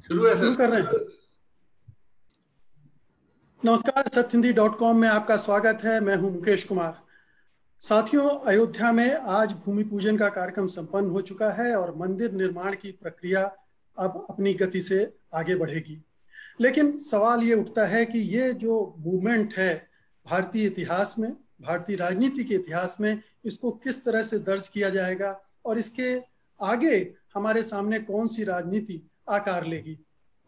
शुरू है शुरू सर। कर रहे हैं। नमस्कार, सत्यहिंदी.com में आपका स्वागत है। मैं हूं मुकेश कुमार। साथियों, अयोध्या में आज भूमि पूजन का कार्यक्रम संपन्न हो चुका है और मंदिर निर्माण की प्रक्रिया अब अपनी गति से आगे बढ़ेगी। लेकिन सवाल ये उठता है कि ये जो मूवमेंट है भारतीय इतिहास में, भारतीय राजनीति के इतिहास में, इसको किस तरह से दर्ज किया जाएगा और इसके आगे हमारे सामने कौन सी राजनीति आकार लेगी।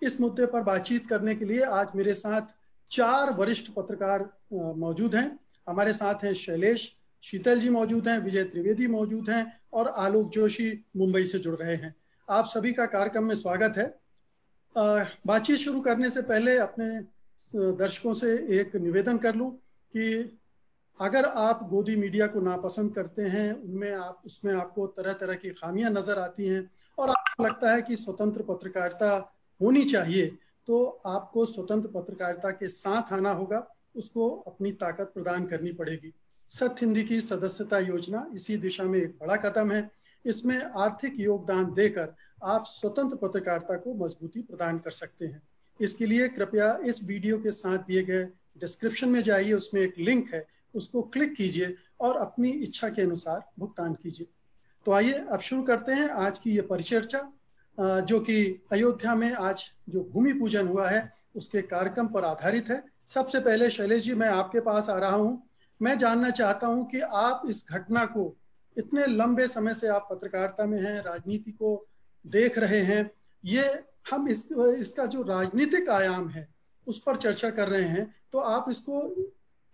इस मुद्दे पर बातचीत करने के लिए आज मेरे साथ चार वरिष्ठ पत्रकार मौजूद हैं। हमारे साथ हैं शैलेश शीतल जी मौजूद हैं, विजय त्रिवेदी मौजूद हैं और आलोक जोशी मुंबई से जुड़ रहे हैं। आप सभी का कार्यक्रम में स्वागत है। बातचीत शुरू करने से पहले अपने दर्शकों से एक निवेदन कर लूं कि अगर आप गोदी मीडिया को नापसंद करते हैं, उसमें आपको तरह तरह की खामियां नजर आती हैं और आपको लगता है कि स्वतंत्र पत्रकारिता होनी चाहिए, तो आपको स्वतंत्र पत्रकारिता के साथ आना होगा, उसको अपनी ताकत प्रदान करनी पड़ेगी। सत्य हिंदी की सदस्यता योजना इसी दिशा में एक बड़ा कदम है। इसमें आर्थिक योगदान देकर आप स्वतंत्र पत्रकारिता को मजबूती प्रदान कर सकते हैं। इसके लिए कृपया इस वीडियो के साथ दिए गए डिस्क्रिप्शन में जाइए, उसमें एक लिंक है, उसको क्लिक कीजिए और अपनी इच्छा के अनुसार भुगतान कीजिए। तो आइए अब शुरू करते हैं आज की ये परिचर्चा, जो कि अयोध्या में आज जो भूमि पूजन हुआ है उसके कार्यक्रम पर आधारित है। सबसे पहले शैलेश जी, मैं आपके पास आ रहा हूं। मैं जानना चाहता हूं कि आप इस घटना को, इतने लंबे समय से आप पत्रकारिता में हैं, राजनीति को देख रहे हैं, ये हम इसका जो राजनीतिक आयाम है उस पर चर्चा कर रहे हैं, तो आप इसको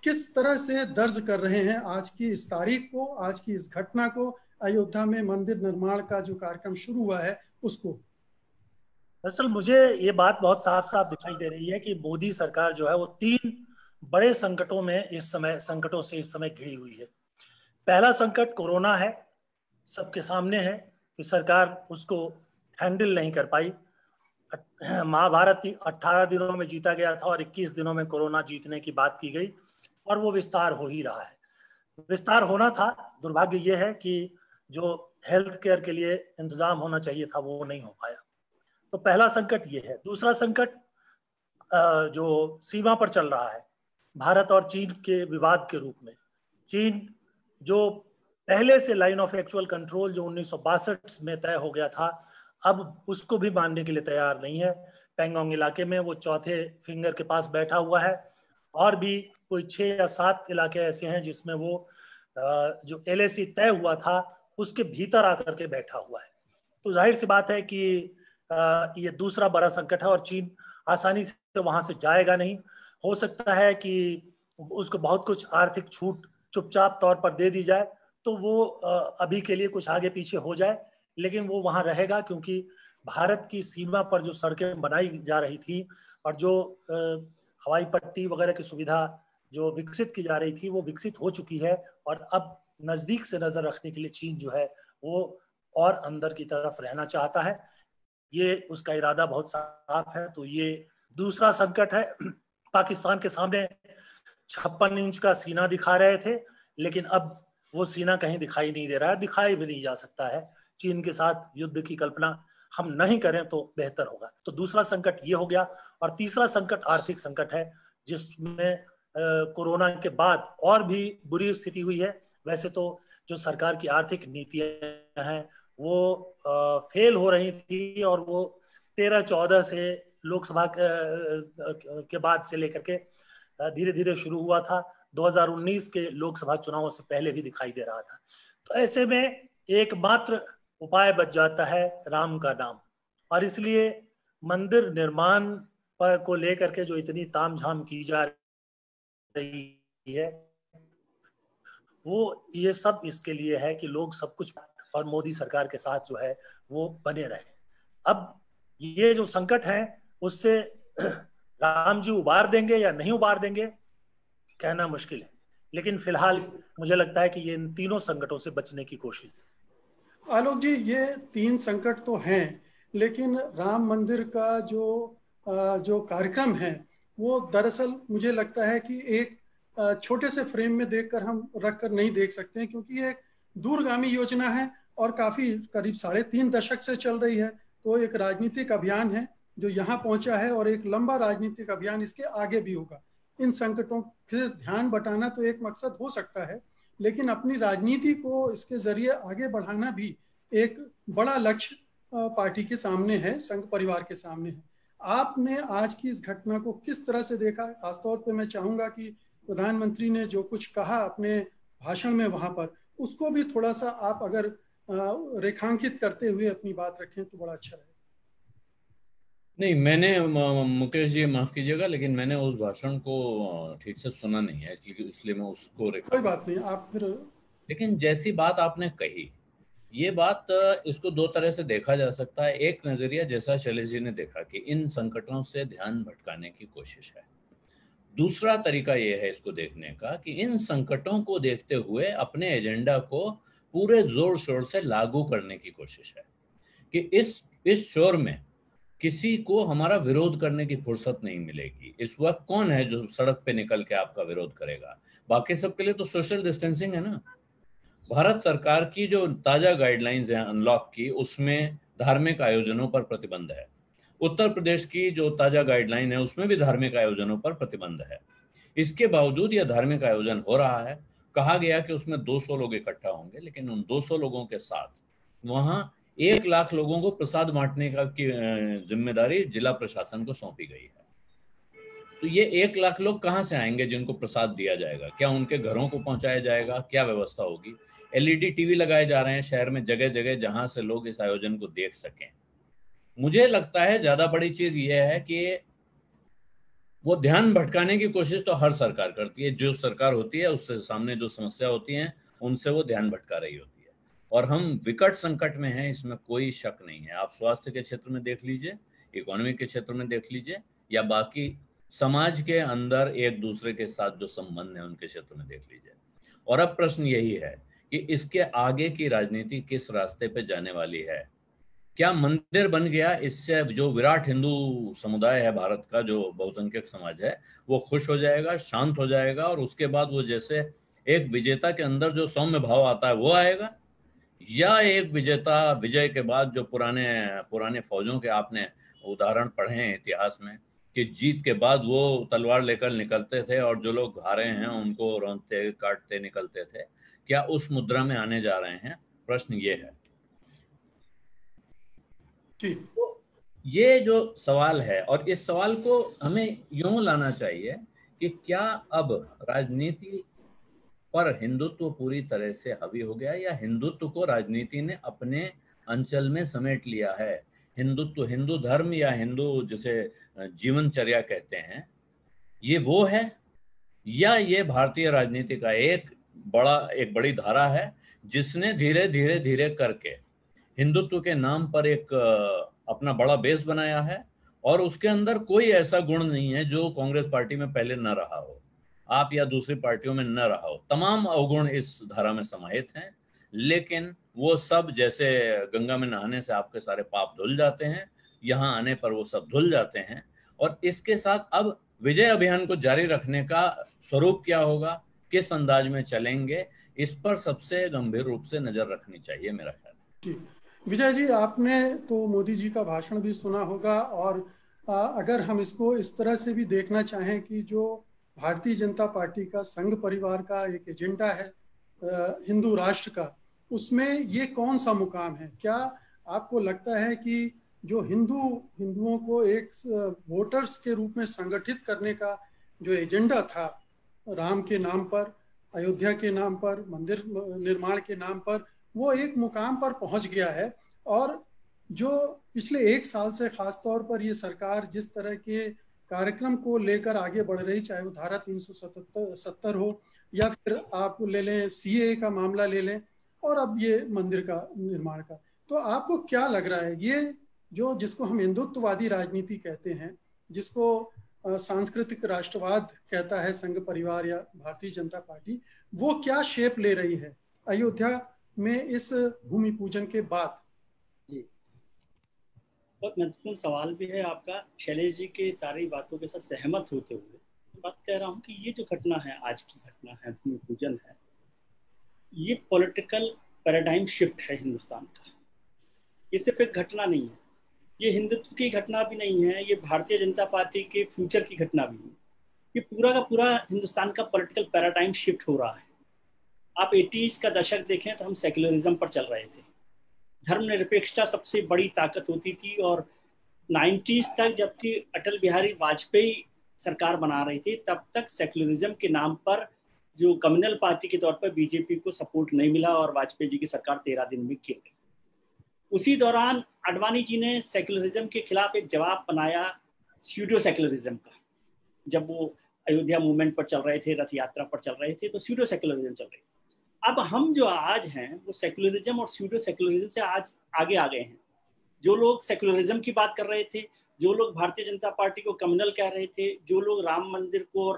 किस तरह से दर्ज कर रहे हैं आज की इस तारीख को, आज की इस घटना को, अयोध्या में मंदिर निर्माण का जो कार्यक्रम शुरू हुआ है उसको। दरअसल मुझे ये बात बहुत साफ साफ दिखाई दे रही है कि मोदी सरकार जो है वो तीन बड़े संकटों से इस समय घिरी हुई है। पहला संकट कोरोना है, सबके सामने है कि सरकार उसको हैंडल नहीं कर पाई। महाभारत 18 दिनों में जीता गया था और 21 दिनों में कोरोना जीतने की बात की गई और वो विस्तार हो ही रहा है। विस्तार होना था। दुर्भाग्य ये है कि जो हेल्थ केयर के लिए इंतजाम होना चाहिए था वो नहीं हो पाया। तो पहला संकट ये है। दूसरा संकट जो सीमा पर चल रहा है, भारत और चीन के विवाद के रूप में। चीन जो पहले से लाइन ऑफ एक्चुअल कंट्रोल जो 1962 में तय हो गया था, अब उसको भी मानने के लिए तैयार नहीं है। पैंगोंग इलाके में वो चौथे फिंगर के पास बैठा हुआ है और भी कोई 6 या 7 इलाके ऐसे हैं जिसमें वो जो LAC तय हुआ था उसके भीतर आकर के बैठा हुआ है। तो जाहिर सी बात है कि ये दूसरा बड़ा संकट है और चीन आसानी से वहां से जाएगा नहीं। हो सकता है कि उसको बहुत कुछ आर्थिक छूट चुपचाप तौर पर दे दी जाए तो वो अभी के लिए कुछ आगे पीछे हो जाए, लेकिन वो वहां रहेगा क्योंकि भारत की सीमा पर जो सड़कें बनाई जा रही थी और जो हवाई पट्टी वगैरह की सुविधा जो विकसित की जा रही थी वो विकसित हो चुकी है और अब नजदीक से नजर रखने के लिए चीन जो है वो और अंदर की तरफ रहना चाहता है। ये उसका इरादा बहुत साफ है। तो ये दूसरा संकट है। पाकिस्तान के सामने 56 इंच का सीना दिखा रहे थे, लेकिन अब वो सीना कहीं दिखाई नहीं दे रहा है, दिखाई भी नहीं जा सकता है। चीन के साथ युद्ध की कल्पना हम नहीं करें तो बेहतर होगा। तो दूसरा संकट ये हो गया। और तीसरा संकट आर्थिक संकट है, जिसमें कोरोना के बाद और भी बुरी स्थिति हुई है। वैसे तो जो सरकार की आर्थिक नीतियां हैं वो फेल हो रही थी और वो 13-14 से लोकसभा के बाद से लेकर के धीरे धीरे शुरू हुआ था। 2019 के लोकसभा चुनावों से पहले भी दिखाई दे रहा था। तो ऐसे में एकमात्र उपाय बच जाता है राम का नाम। और इसलिए मंदिर निर्माण पर को लेकर के जो इतनी तामझाम की जा रही है वो ये सब इसके लिए है कि लोग सब कुछ और मोदी सरकार के साथ जो है वो बने रहे। अब ये जो संकट है उससे राम जी उबार देंगे या नहीं उबार देंगे कहना मुश्किल है, लेकिन फिलहाल मुझे लगता है कि ये इन तीनों संकटों से बचने की कोशिश है। आलोक जी, ये तीन संकट तो हैं, लेकिन राम मंदिर का जो कार्यक्रम है वो दरअसल मुझे लगता है कि एक छोटे से फ्रेम में देखकर हम रखकर नहीं देख सकते हैं, क्योंकि ये एक दूरगामी योजना है और काफी करीब 3.5 दशक से चल रही है। तो एक राजनीतिक अभियान है जो यहाँ पहुंचा है, और एक लंबा राजनीतिक अभियान इसके आगे भी होगा। इन संकटों से ध्यान बटाना तो एक मकसद हो सकता है, लेकिन अपनी राजनीति को इसके जरिए आगे बढ़ाना भी एक बड़ा लक्ष्य पार्टी के सामने है, संघ परिवार के सामने है। आपने आज की इस घटना को किस तरह से देखा? खासतौर पे मैं चाहूंगा कि प्रधानमंत्री ने जो कुछ कहा अपने भाषण में वहां पर, उसको भी थोड़ा सा आप अगर रेखांकित करते हुए अपनी बात रखें तो बड़ा अच्छा रहेगा। नहीं, मैंने मुकेश जी माफ कीजिएगा, लेकिन मैंने उस भाषण को ठीक से सुना नहीं है, इसलिए मैं उसको कोई बात नहीं, आप फिर। लेकिन जैसी बात आपने कही, ये बात इसको दो तरह से देखा जा सकता है। एक नजरिया जैसा शैलेश जी ने देखा कि इन संकटों से ध्यान भटकाने की कोशिश है। दूसरा तरीका यह है इसको देखने का कि इन संकटों को देखते हुए अपने एजेंडा को पूरे जोर शोर से लागू करने की कोशिश है कि इस शोर में किसी को हमारा विरोध करने की फुर्सत नहीं मिलेगी। इस वक्त कौन है जो सड़क पे निकल के आपका विरोध करेगा? बाकी सबके लिए तो सोशल डिस्टेंसिंग है ना। भारत सरकार की जो ताजा गाइडलाइंस है अनलॉक की, उसमें धार्मिक आयोजनों पर प्रतिबंध है। उत्तर प्रदेश की जो ताजा गाइडलाइन है उसमें भी धार्मिक आयोजनों पर प्रतिबंध है। इसके बावजूद यह धार्मिक आयोजन हो रहा है। कहा गया कि उसमें 200 लोग इकट्ठा होंगे, लेकिन उन 200 लोगों के साथ वहां 1 लाख लोगों को प्रसाद बांटने का की जिम्मेदारी जिला प्रशासन को सौंपी गई है। तो ये 1 लाख लोग कहाँ से आएंगे जिनको प्रसाद दिया जाएगा? क्या उनके घरों को पहुंचाया जाएगा? क्या व्यवस्था होगी? एलईडी टीवी लगाए जा रहे हैं शहर में जगह जगह, जहां से लोग इस आयोजन को देख सकें। मुझे लगता है ज्यादा बड़ी चीज यह है कि वो ध्यान भटकाने की कोशिश तो हर सरकार करती है। जो सरकार होती है उससे सामने जो समस्या होती है उनसे वो ध्यान भटका रही होती है। और हम विकट संकट में हैं, इसमें कोई शक नहीं है। आप स्वास्थ्य के क्षेत्र में देख लीजिए, इकोनॉमी के क्षेत्र में देख लीजिए, या बाकी समाज के अंदर एक दूसरे के साथ जो संबंध है उनके क्षेत्र में देख लीजिए। और अब प्रश्न यही है कि इसके आगे की राजनीति किस रास्ते पे जाने वाली है। क्या मंदिर बन गया इससे जो विराट हिंदू समुदाय है भारत का, जो बहुसंख्यक समाज है, वो खुश हो जाएगा, शांत हो जाएगा, और उसके बाद वो जैसे एक विजेता के अंदर जो सौम्य भाव आता है वो आएगा? या एक विजेता विजय के बाद जो पुराने पुराने फौजों के आपने उदाहरण पढ़े हैं इतिहास में कि जीत के बाद वो तलवार लेकर निकलते थे और जो लोग हारे हैं उनको रौंदते काटते निकलते थे, क्या उस मुद्रा में आने जा रहे हैं? प्रश्न ये है। तो ये जो सवाल है, और इस सवाल को हमें यूं लाना चाहिए कि क्या अब राजनीति पर हिंदुत्व पूरी तरह से हावी हो गया, या हिंदुत्व को राजनीति ने अपने अंचल में समेट लिया है? हिंदुत्व, हिंदू धर्म या हिंदू जिसे जीवनचर्या कहते हैं, ये वो है, या ये भारतीय राजनीति का एक बड़ी धारा है जिसने धीरे धीरे धीरे करके हिंदुत्व के नाम पर एक अपना बड़ा बेस बनाया है, और उसके अंदर कोई ऐसा गुण नहीं है जो कांग्रेस पार्टी में पहले न रहा हो, आप या दूसरी पार्टियों में न रहा हो। तमाम अवगुण इस धारा में समाहित हैं, लेकिन वो सब जैसे गंगा में नहाने से आपके सारे पाप धुल जाते हैं, यहाँ आने पर वो सब धुल जाते हैं। और इसके साथ अब विजय अभियान को जारी रखने का स्वरूप क्या होगा, किस अंदाज में चलेंगे, इस पर सबसे गंभीर रूप से नजर रखनी चाहिए मेरा ख्याल। विजय जी, आपने तो मोदी जी का भाषण भी सुना होगा, और अगर हम इसको इस तरह से भी देखना चाहें कि जो भारतीय जनता पार्टी का संघ परिवार का एक एजेंडा है हिंदू राष्ट्र का, उसमें ये कौन सा मुकाम है? क्या आपको लगता है कि जो हिंदुओं को एक वोटर्स के रूप में संगठित करने का जो एजेंडा था, राम के नाम पर, अयोध्या के नाम पर, मंदिर निर्माण के नाम पर, वो एक मुकाम पर पहुंच गया है? और जो पिछले 1 साल से खासतौर पर ये सरकार जिस तरह के कार्यक्रम को लेकर आगे बढ़ रही, चाहे वो धारा 377 हो, या फिर आप ले लें सीए का मामला ले लें, और अब ये मंदिर का निर्माण का, तो आपको क्या लग रहा है ये जो जिसको हम हिंदुत्ववादी राजनीति कहते हैं, जिसको सांस्कृतिक राष्ट्रवाद कहता है संघ परिवार या भारतीय जनता पार्टी, वो क्या शेप ले रही है अयोध्या में इस भूमि पूजन के बाद? जी, बहुत महत्वपूर्ण सवाल भी है आपका। शैलेश जी के सारी बातों के साथ सहमत होते हुए बात कह रहा हूँ कि ये जो घटना है, आज की घटना है, भूमि पूजन है, ये पॉलिटिकल पैराडाइम शिफ्ट है हिंदुस्तान का। ये सिर्फ एक घटना नहीं है, ये हिंदुत्व की घटना भी नहीं है, ये भारतीय जनता पार्टी के फ्यूचर की घटना भी है। ये पूरा का पूरा हिंदुस्तान का पॉलिटिकल पैराडाइम शिफ्ट हो रहा है। आप 80s का दशक देखें तो हम सेक्युलरिज्म पर चल रहे थे, धर्मनिरपेक्षता सबसे बड़ी ताकत होती थी, और 90s तक जबकि अटल बिहारी वाजपेयी सरकार बना रही थी तब तक सेक्युलरिज्म के नाम पर जो कम्युनल पार्टी के तौर पर बीजेपी को सपोर्ट नहीं मिला और वाजपेयी जी की सरकार 13 दिन में गिर गई। उसी दौरान आडवाणी जी ने सेक्युलरिज्म के खिलाफ एक जवाब बनाया स्यूडो सेक्युलरिज्म का। जब वो अयोध्या मूवमेंट पर चल रहे थे, रथ यात्रा पर चल रहे थे, तो स्यूडो सेक्युलरिज्म चल रही थी। अब हम जो आज हैं वो सेक्युलरिज्म और स्यूडो सेक्युलरिज्म से आज आगे आ गए हैं। जो लोग सेक्युलरिज्म की बात कर रहे थे, जो लोग भारतीय जनता पार्टी को कम्युनल कह रहे थे, जो लोग राम मंदिर को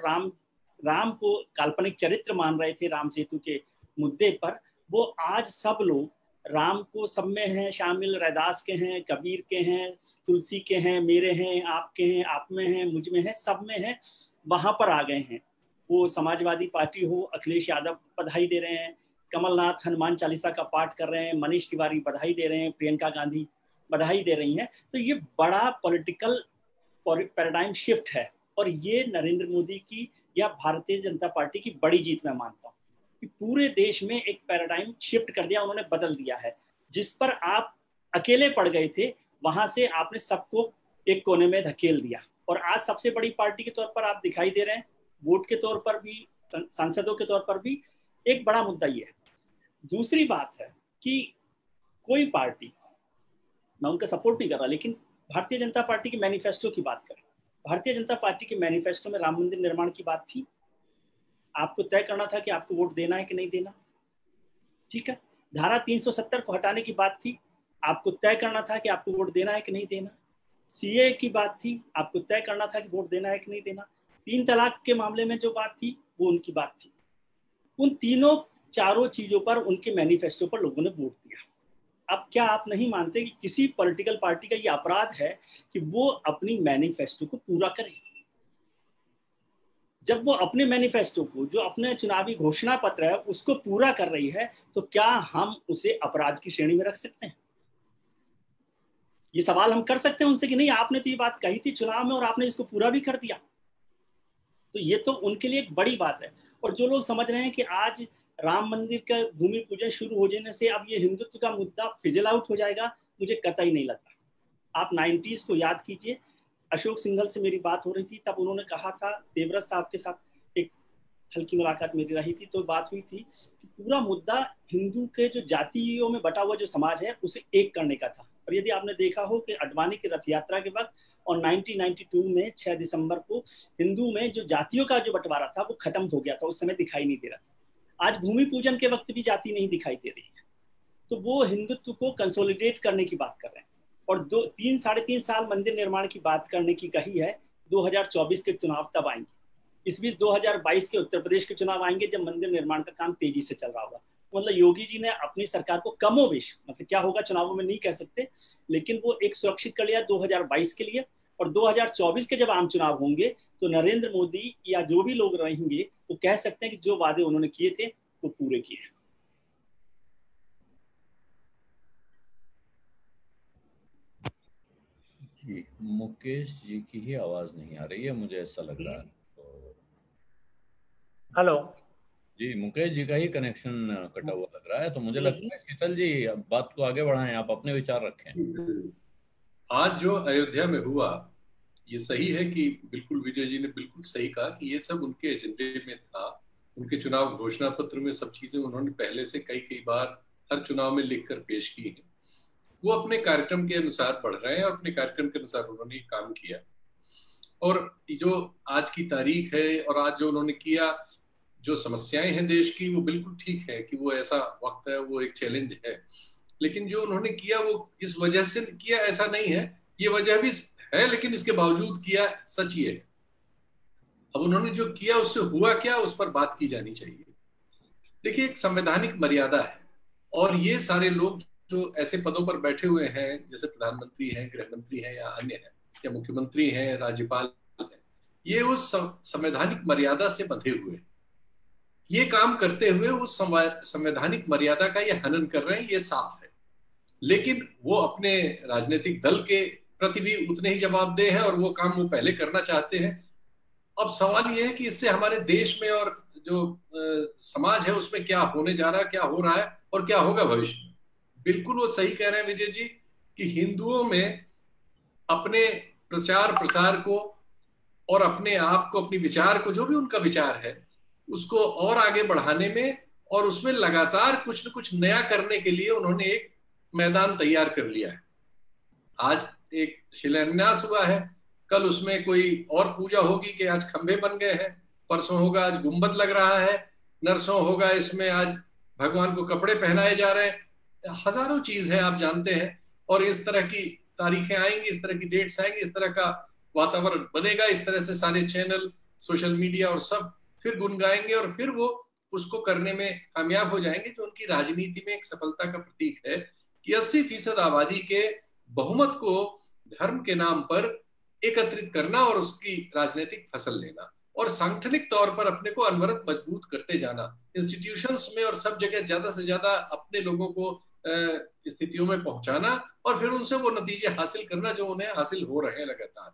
राम को काल्पनिक चरित्र मान रहे थे राम सेतु के मुद्दे पर, वो आज सब लोग राम को सब में हैं शामिल, रैदास के हैं, कबीर के हैं, तुलसी के हैं, मेरे हैं, आपके हैं, आप में हैं, मुझ में है, सब में है, वहां पर आ गए हैं। वो समाजवादी पार्टी हो, अखिलेश यादव बधाई दे रहे हैं, कमलनाथ हनुमान चालीसा का पाठ कर रहे हैं, मनीष तिवारी बधाई दे रहे हैं, प्रियंका गांधी बधाई दे रही हैं। तो ये बड़ा पॉलिटिकल पैराडाइम शिफ्ट है, और ये नरेंद्र मोदी की या भारतीय जनता पार्टी की बड़ी जीत मैं मानता हूँ कि पूरे देश में एक पैराडाइम शिफ्ट कर दिया, उन्होंने बदल दिया है। जिस पर आप अकेले पड़ गए थे, वहां से आपने सबको एक कोने में धकेल दिया, और आज सबसे बड़ी पार्टी के तौर पर आप दिखाई दे रहे हैं। वोट के तौर पर भी, सांसदों के तौर पर भी एक बड़ा मुद्दा ये है। दूसरी बात है कि कोई पार्टी, मैं उनका सपोर्ट नहीं कर रहा, लेकिन भारतीय जनता पार्टी के मैनिफेस्टो की बात करें। भारतीय जनता पार्टी के मैनिफेस्टो में राम मंदिर निर्माण की बात थी। आपको तय करना था कि आपको वोट देना है कि नहीं देना, ठीक है। धारा 370 को हटाने की बात थी, आपको तय करना था कि आपको वोट देना है कि नहीं देना। सीए की बात थी, आपको तय करना था कि वोट देना है कि नहीं देना। 3 तलाक के मामले में जो बात थी वो उनकी बात थी। उन चारों चीजों पर, उनके मैनिफेस्टो पर लोगों ने वोट दिया। अब क्या आप नहीं मानते कि किसी पॉलिटिकल पार्टी का ये अपराध है कि वो अपनी मैनिफेस्टो को पूरा करे? जब वो अपने मैनिफेस्टो को, जो अपने चुनावी घोषणा पत्र है, उसको पूरा कर रही है, तो क्या हम उसे अपराध की श्रेणी में रख सकते हैं? ये सवाल हम कर सकते हैं उनसे कि नहीं, आपने तो ये बात कही थी चुनाव में और आपने इसको पूरा भी कर दिया। तो ये तो उनके लिए एक बड़ी बात है। और जो लोग समझ रहे हैं कि आज राम मंदिर का भूमि पूजन शुरू हो जाने से अब ये हिंदुत्व का मुद्दा फिजल आउट हो जाएगा, मुझे कतई नहीं लगता। आप 90s को याद कीजिए, अशोक सिंघल से मेरी बात हो रही थी, तब उन्होंने कहा था, देवव्रत साहब के साथ एक हल्की मुलाकात मेरी रही थी, तो बात हुई थी कि पूरा मुद्दा हिंदू के जो जातियों में बटा हुआ जो समाज है उसे एक करने का था। और यदि आपने देखा हो कि आडवाणी की रथ यात्रा के वक्त और 1992 में 6 दिसंबर को हिंदू में जो जातियों का जो बंटवारा था वो खत्म हो गया था, उस समय दिखाई नहीं दे रहा। आज भूमि पूजन के वक्त भी जाति नहीं दिखाई दे रही है। तो वो हिंदुत्व को कंसोलिडेट करने की बात कर रहे हैं। और 3-3.5 साल मंदिर निर्माण की बात करने की कही है। 2024 के चुनाव तब आएंगे। इस बीच 2022 के उत्तर प्रदेश के चुनाव आएंगे, जब मंदिर निर्माण का काम तेजी से चल रहा होगा। मतलब योगी जी ने अपनी सरकार को कमोबेश, मतलब क्या होगा चुनावों में नहीं कह सकते, लेकिन वो एक सुरक्षित कर लिया 2022 के लिए। और 2024 के जब आम चुनाव होंगे तो नरेंद्र मोदी या जो भी लोग रहेंगे वो कह सकते हैं कि जो वादे उन्होंने किए थे वो पूरे किए। जी, मुकेश जी की ही आवाज नहीं आ रही है, मुझे ऐसा लग रहा है। तो हेलो जी, मुकेश जी का ही कनेक्शन कटा हुआ लग रहा है। तो मुझे लगता है शीतल जी अब बात को आगे बढ़ाएं, आप अपने विचार रखें। आज जो अयोध्या में हुआ ये सही है कि बिल्कुल विजय जी ने बिल्कुल सही कहा कि ये सब उनके एजेंडे में था। उनके चुनाव घोषणा पत्र में सब चीजें उन्होंने पहले से कई बार हर चुनाव में लिखकर पेश की है। वो अपने कार्यक्रम के अनुसार बढ़ रहे हैं और अपने कार्यक्रम के अनुसार उन्होंने काम किया। और जो आज की तारीख है और आज जो उन्होंने किया, जो समस्याएं हैं देश की, वो बिल्कुल ठीक है कि वो ऐसा वक्त है, वो एक चैलेंज है। लेकिन जो उन्होंने किया वो इस वजह से किया ऐसा नहीं है, ये वजह भी है, लेकिन इसके बावजूद किया, सच ये है। अब उन्होंने जो किया उससे हुआ क्या, उस पर बात की जानी चाहिए। देखिए, एक संवैधानिक मर्यादा है, और ये सारे लोग जो ऐसे पदों पर बैठे हुए हैं, जैसे प्रधानमंत्री हैं, गृह मंत्री हैं या अन्य हैं, या मुख्यमंत्री हैं, राज्यपाल हैं, ये उस संवैधानिक मर्यादा से बंधे हुए हैं। ये काम करते हुए उस संवैधानिक मर्यादा का ये हनन कर रहे हैं, ये साफ है। लेकिन वो अपने राजनीतिक दल के प्रति भी उतने ही जवाबदेह है और वो काम वो पहले करना चाहते हैं। अब सवाल ये है कि इससे हमारे देश में और जो समाज है उसमें क्या होने जा रहा है, क्या हो रहा है और क्या होगा भविष्य में। बिल्कुल वो सही कह रहे हैं विजय जी कि हिंदुओं में अपने प्रचार प्रसार को और अपने आप को, अपनी विचार को, जो भी उनका विचार है उसको और आगे बढ़ाने में और उसमें लगातार कुछ न कुछ नया करने के लिए उन्होंने एक मैदान तैयार कर लिया है। आज एक शिलान्यास हुआ है, कल उसमें कोई और पूजा होगी कि आज खंभे बन गए हैं, परसों होगा आज गुंबद लग रहा है, नरसों होगा इसमें आज भगवान को कपड़े पहनाए जा रहे हैं, हजारों चीज है आप जानते हैं। और इस तरह की तारीखें आएंगी, इस तरह की डेट्स आएंगी, इस तरह का वातावरण बनेगा, इस तरह से सारे चैनल, सोशल मीडिया और सब फिर गुनगाएंगे और फिर वो उसको करने में कामयाब हो जाएंगे, जो उनकी राजनीति में एक सफलता का प्रतीक है कि 80% आबादी के बहुमत को धर्म के नाम पर एकत्रित करना और उसकी राजनीतिक फसल लेना और सांगठनिक तौर पर अपने को अनवरत मजबूत करते जाना, इंस्टीट्यूशंस में और सब जगह ज्यादा से ज्यादा अपने लोगों को स्थितियों में पहुंचाना और फिर उनसे वो नतीजे हासिल करना जो उन्हें हासिल हो रहे हैं लगातार।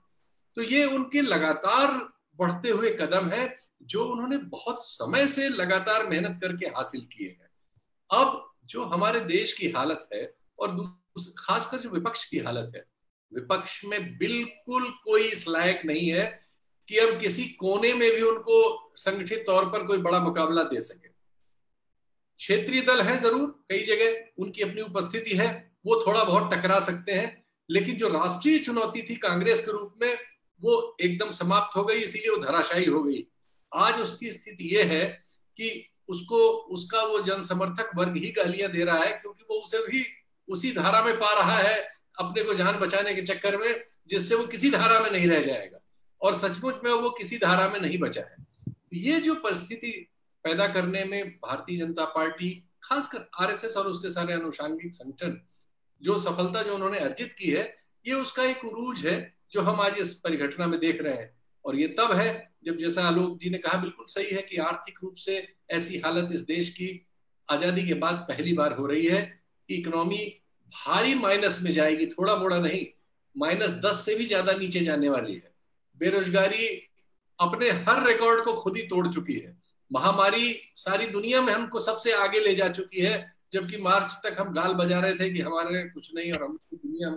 तो ये उनके लगातार बढ़ते हुए कदम है जो उन्होंने बहुत समय से लगातार मेहनत करके हासिल किए हैं। अब जो हमारे देश की हालत है और खासकर जो विपक्ष की हालत है, विपक्ष में बिल्कुल कोई इस लायक नहीं है कि अब किसी कोने में भी उनको संगठित तौर पर कोई बड़ा मुकाबला दे सके। क्षेत्रीय दल है जरूर, कई जगह उनकी अपनी उपस्थिति है, वो थोड़ा बहुत टकरा सकते हैं, लेकिन जो राष्ट्रीय चुनौती थी कांग्रेस के रूप में वो एकदम समाप्त हो गई, इसीलिए वो धराशायी हो गई। आज उसकी स्थिति ये है कि उसको उसका वो जन समर्थक वर्ग ही गालियां दे रहा है क्योंकि वो उसे भी उसी धारा में पा रहा है अपने को जान बचाने के चक्कर में, जिससे वो किसी धारा में नहीं रह जाएगा और सचमुच में वो किसी धारा में नहीं बचा है। ये जो परिस्थिति पैदा करने में भारतीय जनता पार्टी, खासकर आरएसएस और उसके सारे अनुषांगिक संगठन, जो सफलता जो उन्होंने अर्जित की है, ये उसका एक उरूज है जो हम आज इस परिघटना में देख रहे हैं। और ये तब है जब, जैसा आलोक जी ने कहा बिल्कुल सही है, कि आर्थिक रूप से ऐसी हालत इस देश की आजादी के बाद पहली बार हो रही है कि इकोनॉमी भारी माइनस में जाएगी, थोड़ा मोड़ा नहीं, -10 से भी ज्यादा नीचे जाने वाली है। बेरोजगारी अपने हर रिकॉर्ड को खुद ही तोड़ चुकी है। महामारी सारी दुनिया में हमको सबसे आगे ले जा चुकी है, जबकि मार्च तक हम गाल बजा रहे थे कि हमारे कुछ नहीं और हम दुनिया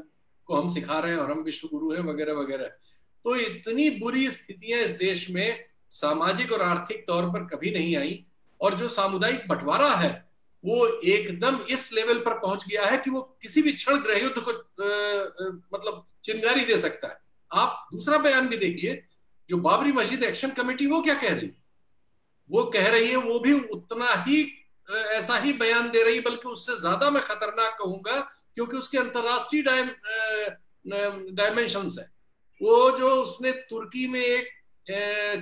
को हम सिखा रहे हैं और हम विश्व गुरु हैं वगैरह वगैरह। तो इतनी बुरी स्थितियां इस देश में सामाजिक और आर्थिक तौर पर कभी नहीं आई, और जो सामुदायिक बंटवारा है वो एकदम इस लेवल पर पहुंच गया है कि वो किसी भी क्षण गृह युद्ध को मतलब चिंगारी दे सकता है। आप दूसरा बयान भी देखिए, जो बाबरी मस्जिद एक्शन कमेटी वो क्या कह रही है, वो कह रही है, वो भी उतना ही ऐसा ही बयान दे रही है, बल्कि उससे ज्यादा मैं खतरनाक कहूंगा, क्योंकि उसके अंतरराष्ट्रीय डायमेंशंस है। वो जो उसने तुर्की में एक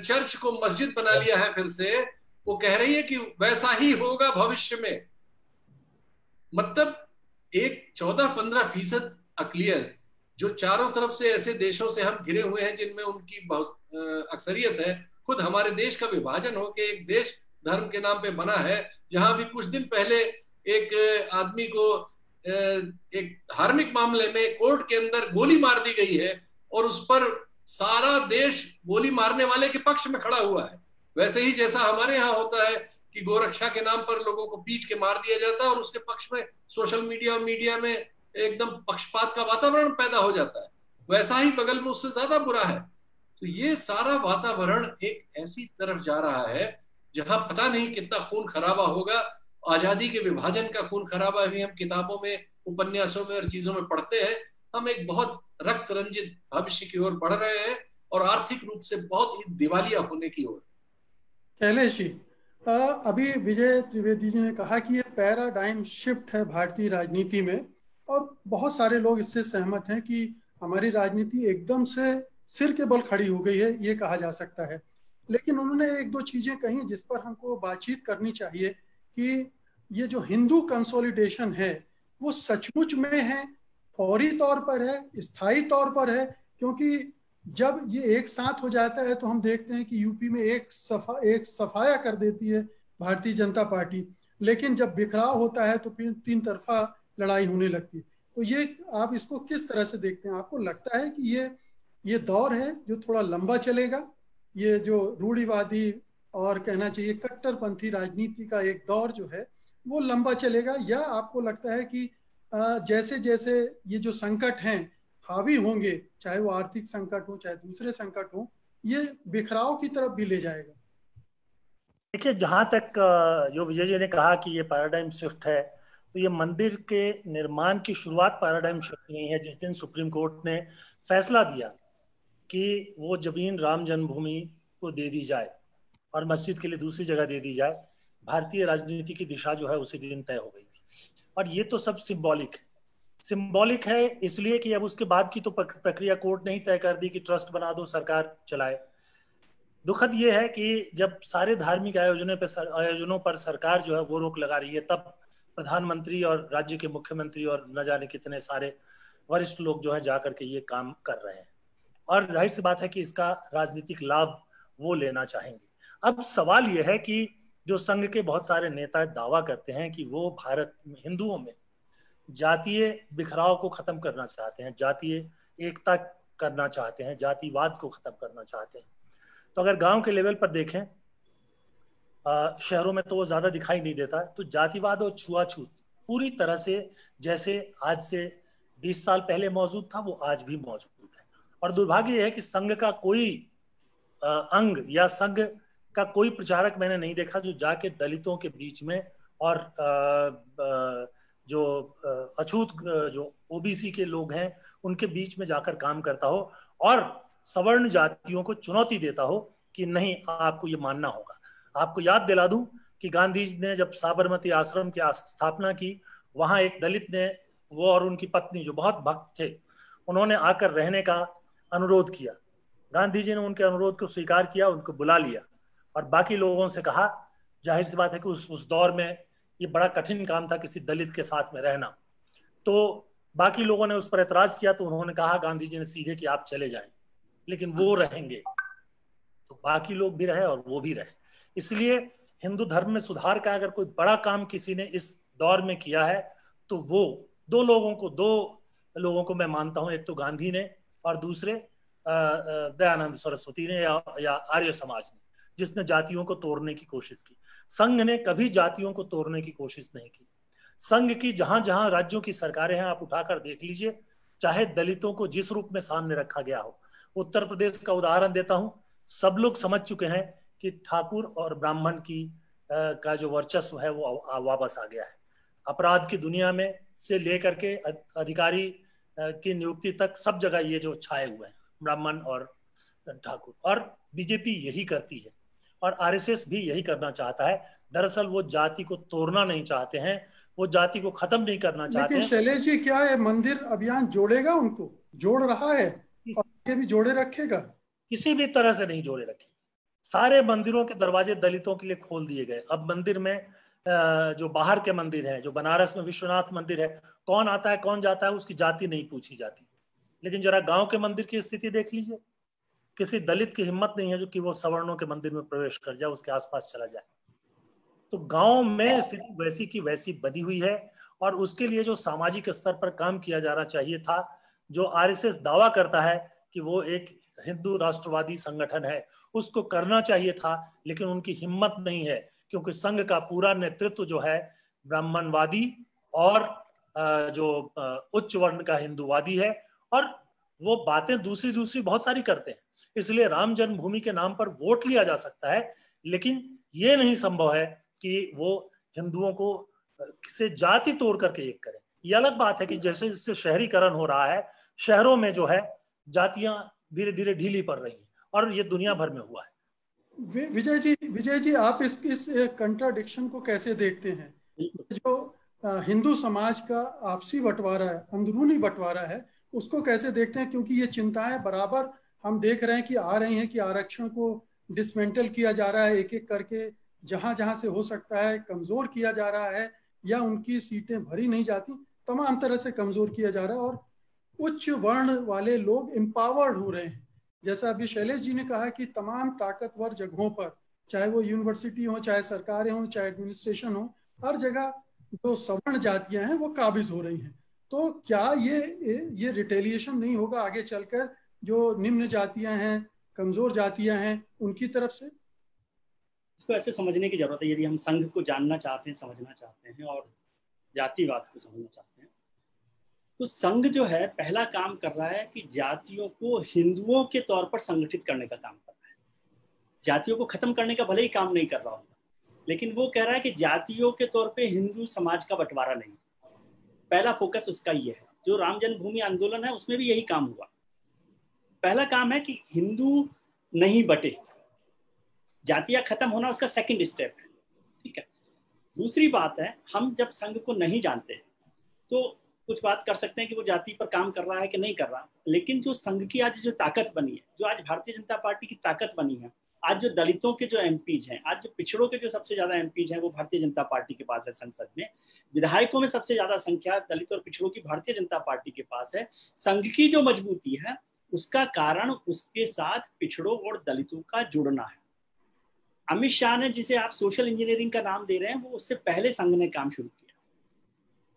चर्च को मस्जिद बना लिया है फिर से, वो कह रही है कि वैसा ही होगा भविष्य में। मतलब एक 14-15% अकलियत जो चारों तरफ से ऐसे देशों से हम घिरे हुए हैं जिनमें उनकी अक्सरियत है, खुद हमारे देश का विभाजन होकर एक देश धर्म के नाम पे बना है, जहां भी कुछ दिन पहले एक आदमी को एक धार्मिक मामले में कोर्ट के अंदर गोली मार दी गई है और उस पर सारा देश गोली मारने वाले के पक्ष में खड़ा हुआ है। वैसे ही जैसा हमारे यहाँ होता है कि गोरक्षा के नाम पर लोगों को पीट के मार दिया जाता है और उसके पक्ष में सोशल मीडिया और मीडिया में एकदम पक्षपात का वातावरण पैदा हो जाता है, वैसा ही बगल में उससे ज्यादा बुरा है। तो ये सारा वातावरण एक ऐसी तरफ जा रहा है जहां पता नहीं कितना खून खराबा होगा। आजादी के विभाजन का खून खराबा भी हम किताबों में, उपन्यासों में और चीजों में पढ़ते हैं। हम एक बहुत रक्त रंजित भविष्य की ओर बढ़ रहे हैं और आर्थिक रूप से बहुत ही दिवालिया होने की ओर। कैलेश जी, अभी विजय त्रिवेदी जी ने कहा कि ये पैराडाइम शिफ्ट है भारतीय राजनीति में, और बहुत सारे लोग इससे सहमत हैं कि हमारी राजनीति एकदम से सिर के बल खड़ी हो गई है, ये कहा जा सकता है। लेकिन उन्होंने एक दो चीजें कही जिस पर हमको बातचीत करनी चाहिए कि ये जो हिंदू कंसोलिडेशन है वो सचमुच में है, फौरी तौर पर है, स्थायी तौर पर है, क्योंकि जब ये एक साथ हो जाता है तो हम देखते हैं कि यूपी में एक सफाया कर देती है भारतीय जनता पार्टी, लेकिन जब बिखराव होता है तो फिर 3 तरफा लड़ाई होने लगती है। तो ये आप इसको किस तरह से देखते हैं? आपको लगता है कि ये दौर है जो थोड़ा लंबा चलेगा, ये जो रूढ़िवादी और कहना चाहिए कट्टरपंथी राजनीति का एक दौर जो है वो लंबा चलेगा, या आपको लगता है कि जैसे जैसे ये जो संकट हैं हावी होंगे, चाहे वो आर्थिक संकट हो चाहे दूसरे संकट हो, ये बिखराव की तरफ भी ले जाएगा? देखिए, जहां तक जो विजय जी ने कहा कि ये पैराडाइम शिफ्ट है, तो ये मंदिर के निर्माण की शुरुआत पैराडाइम शिफ्ट नहीं है। जिस दिन सुप्रीम कोर्ट ने फैसला दिया कि वो जमीन राम जन्मभूमि को दे दी जाए और मस्जिद के लिए दूसरी जगह दे दी जाए, भारतीय राजनीति की दिशा जो है उसी दिन तय हो गई थी। और ये तो सब सिंबॉलिक है इसलिए कि अब उसके बाद की तो प्रक्रिया कोर्ट ने ही तय कर दी कि ट्रस्ट बना दो, सरकार चलाए। दुखद ये है कि जब सारे धार्मिक आयोजनों पर सरकार जो है वो रोक लगा रही है, तब प्रधानमंत्री और राज्य के मुख्यमंत्री और न जाने कितने सारे वरिष्ठ लोग जो है जाकर के ये काम कर रहे हैं, और जाहिर सी बात है कि इसका राजनीतिक लाभ वो लेना चाहेंगे। अब सवाल ये है कि जो संघ के बहुत सारे नेता दावा करते हैं कि वो भारत हिंदुओं में जातीय बिखराव को खत्म करना चाहते हैं, जातीय एकता करना चाहते हैं, जातिवाद को खत्म करना चाहते हैं, तो अगर गांव के लेवल पर देखें, शहरों में तो वो ज्यादा दिखाई नहीं देता, तो जातिवाद और छुआछूत पूरी तरह से जैसे आज से 20 साल पहले मौजूद था वो आज भी मौजूद है। और दुर्भाग्य यह है कि संघ का कोई अंग या संघ का कोई प्रचारक मैंने नहीं देखा जो जाके दलितों के बीच में और जो अछूत जो ओबीसी के लोग हैं उनके बीच में जाकर काम करता हो और सवर्ण जातियों को चुनौती देता हो कि नहीं, आपको ये मानना होगा। आपको याद दिला दूं कि गांधी जी ने जब साबरमती आश्रम की स्थापना की, वहां एक दलित ने, वो और उनकी पत्नी जो बहुत भक्त थे, उन्होंने आकर रहने का अनुरोध किया। गांधी जी ने उनके अनुरोध को स्वीकार किया, उनको बुला लिया और बाकी लोगों से कहा, जाहिर सी बात है कि उस दौर में ये बड़ा कठिन काम था किसी दलित के साथ में रहना, तो बाकी लोगों ने उस पर एतराज किया, तो उन्होंने कहा गांधी जी ने सीधे कि आप चले जाएं, लेकिन वो रहेंगे। तो बाकी लोग भी रहे और वो भी रहे। इसलिए हिंदू धर्म में सुधार का अगर कोई बड़ा काम किसी ने इस दौर में किया है तो वो दो लोगों को मैं मानता हूं, एक तो गांधी ने और दूसरे दयानंद सरस्वती ने या आर्य समाज ने, जिसने जातियों को तोड़ने की कोशिश की। संघ ने कभी जातियों को तोड़ने की कोशिश नहीं की। संघ की जहां जहां राज्यों की सरकारें हैं आप उठाकर देख लीजिए, चाहे दलितों को जिस रूप में सामने रखा गया हो। उत्तर प्रदेश का उदाहरण देता हूं, सब लोग समझ चुके हैं कि ठाकुर और ब्राह्मण की का जो वर्चस्व है वो वापस आ गया है। अपराध की दुनिया में से लेकर के अधिकारी की नियुक्ति तक सब जगह ये जो छाए हुए हैं ब्राह्मण और ठाकुर, और बीजेपी यही करती है और आरएसएस भी यही करना चाहता है। दरअसल वो जाति को तोड़ना नहीं चाहते हैं, वो जाति को खत्म नहीं करना चाहते हैं। लेकिन शैलेश जी, क्या ये मंदिर अभियान जोड़ेगा उनको? जोड़ रहा है और ये भी जोड़े रखेगा? किसी भी तरह से नहीं जोड़े रखे। सारे मंदिरों के दरवाजे दलितों के लिए खोल दिए गए। अब मंदिर में जो बाहर के मंदिर है, जो बनारस में विश्वनाथ मंदिर है, कौन आता है कौन जाता है उसकी जाति नहीं पूछी जाती। लेकिन जरा गांव के मंदिर की स्थिति देख लीजिए, किसी दलित की हिम्मत नहीं है जो कि वो सवर्णों के मंदिर में प्रवेश कर जाए, उसके आसपास चला जाए। तो गांव में स्थिति वैसी की वैसी बनी हुई है और उसके लिए जो सामाजिक स्तर पर काम किया जाना चाहिए था, जो आरएसएस दावा करता है कि वो एक हिंदू राष्ट्रवादी संगठन है, उसको करना चाहिए था, लेकिन उनकी हिम्मत नहीं है क्योंकि संघ का पूरा नेतृत्व जो है ब्राह्मणवादी और जो उच्च वर्ण का हिंदूवादी है और वो बातें दूसरी बहुत सारी करते हैं। इसलिए राम जन्मभूमि के नाम पर वोट लिया जा सकता है, लेकिन ये नहीं संभव है कि वो हिंदुओं को से जाति तोड़ करके एक करें। ये अलग बात है कि जैसे जैसे शहरीकरण हो रहा है, शहरों में जो है जातियां धीरे धीरे ढीली पड़ रही हैं और ये दुनिया भर में हुआ है। विजय जी, आप इस कंट्राडिक्शन को कैसे देखते हैं? जो हिंदू समाज का आपसी बंटवारा है, अंदरूनी बंटवारा है, उसको कैसे देखते हैं? क्योंकि ये चिंताएं बराबर हम देख रहे हैं कि आ रही हैं कि आरक्षण को डिसमेंटल किया जा रहा है, एक एक करके जहां जहां से हो सकता है कमजोर किया जा रहा है, या उनकी सीटें भरी नहीं जाती, तमाम तरह से कमजोर किया जा रहा है और उच्च वर्ण वाले लोग एम्पावर्ड हो रहे हैं। जैसा अभी शैलेश जी ने कहा कि तमाम ताकतवर जगहों पर, चाहे वो यूनिवर्सिटी हो, चाहे सरकारें हो, चाहे एडमिनिस्ट्रेशन हो, हर जगह जो सवर्ण जातियां हैं वो काबिज हो रही हैं। तो क्या ये रिटेलिएशन नहीं होगा आगे चलकर जो निम्न जातियां हैं, कमजोर जातियां हैं, उनकी तरफ से? इसको ऐसे समझने की जरूरत है, यदि हम संघ को जानना चाहते हैं, समझना चाहते हैं और जातिवाद को समझना चाहते हैं, तो संघ जो है पहला काम कर रहा है कि जातियों को हिंदुओं के तौर पर संगठित करने का काम कर रहा है। जातियों को खत्म करने का भले ही काम नहीं कर रहा होगा, लेकिन वो कह रहा है कि जातियों के तौर पे हिंदू समाज का बंटवारा नहीं। पहला फोकस उसका ये है। जो राम जन्मभूमि आंदोलन है उसमें भी यही काम हुआ। पहला काम है कि हिंदू नहीं बटे, जातियां खत्म होना उसका सेकंड स्टेप है, ठीक है। दूसरी बात है, हम जब संघ को नहीं जानते तो कुछ बात कर सकते हैं कि वो जाति पर काम कर रहा है कि नहीं कर रहा, लेकिन जो संघ की आज जो ताकत बनी है, जो आज भारतीय जनता पार्टी की ताकत बनी है, आज जो दलितों के जो एमपीज हैं, आज जो पिछड़ों के जो सबसे ज्यादा एमपीज हैं वो भारतीय जनता पार्टी के पास है। संसद में विधायकों में सबसे ज्यादा संख्या दलित और पिछड़ों की भारतीय जनता पार्टी के पास है। संघ की जो मजबूती है उसका कारण उसके साथ पिछड़ों और दलितों का जुड़ना है। अमित शाह ने, जिसे आप सोशल इंजीनियरिंग का नाम दे रहे हैं, वो उससे पहले संघ ने काम शुरू किया।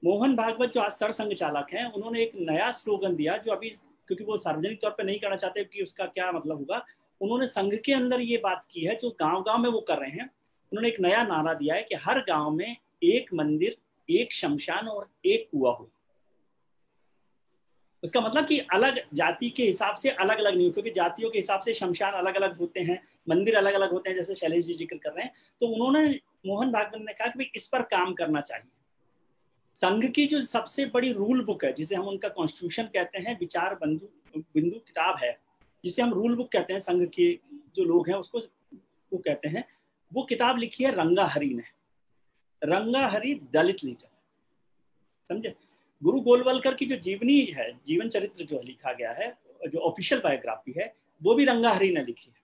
मोहन भागवत जो आज सरसंघ चालक हैं, उन्होंने एक नया स्लोगन दिया जो अभी, क्योंकि वो सार्वजनिक तौर पे नहीं करना चाहते कि उसका क्या मतलब होगा, उन्होंने संघ के अंदर ये बात की है जो गांव-गांव में वो कर रहे हैं। उन्होंने एक नया नारा दिया है कि हर गांव में एक मंदिर, एक शमशान और एक कुआं हो। उसका मतलब कि अलग जाति के हिसाब से अलग अलग नहीं हो, क्योंकि जातियों के हिसाब से शमशान अलग अलग होते हैं, मंदिर अलग अलग होते हैं, जैसे शैलेश जी जिक्र कर रहे हैं। तो उन्होंने, मोहन भागवत ने कहा कि भाई इस पर काम करना चाहिए। संघ की जो सबसे बड़ी रूल बुक है, जिसे हम उनका कॉन्स्टिट्यूशन कहते हैं, विचार बिंदु किताब है, जिसे हम रूल बुक कहते हैं, संघ के जो लोग हैं उसको वो कहते हैं, वो किताब लिखी है रंगा हरि ने। रंगा हरि दलित लीडर, समझे। गुरु गोलवलकर की जो जीवनी है, जीवन चरित्र जो लिखा गया है, जो ऑफिशियल बायोग्राफी है, वो भी रंगा हरि ने लिखी है,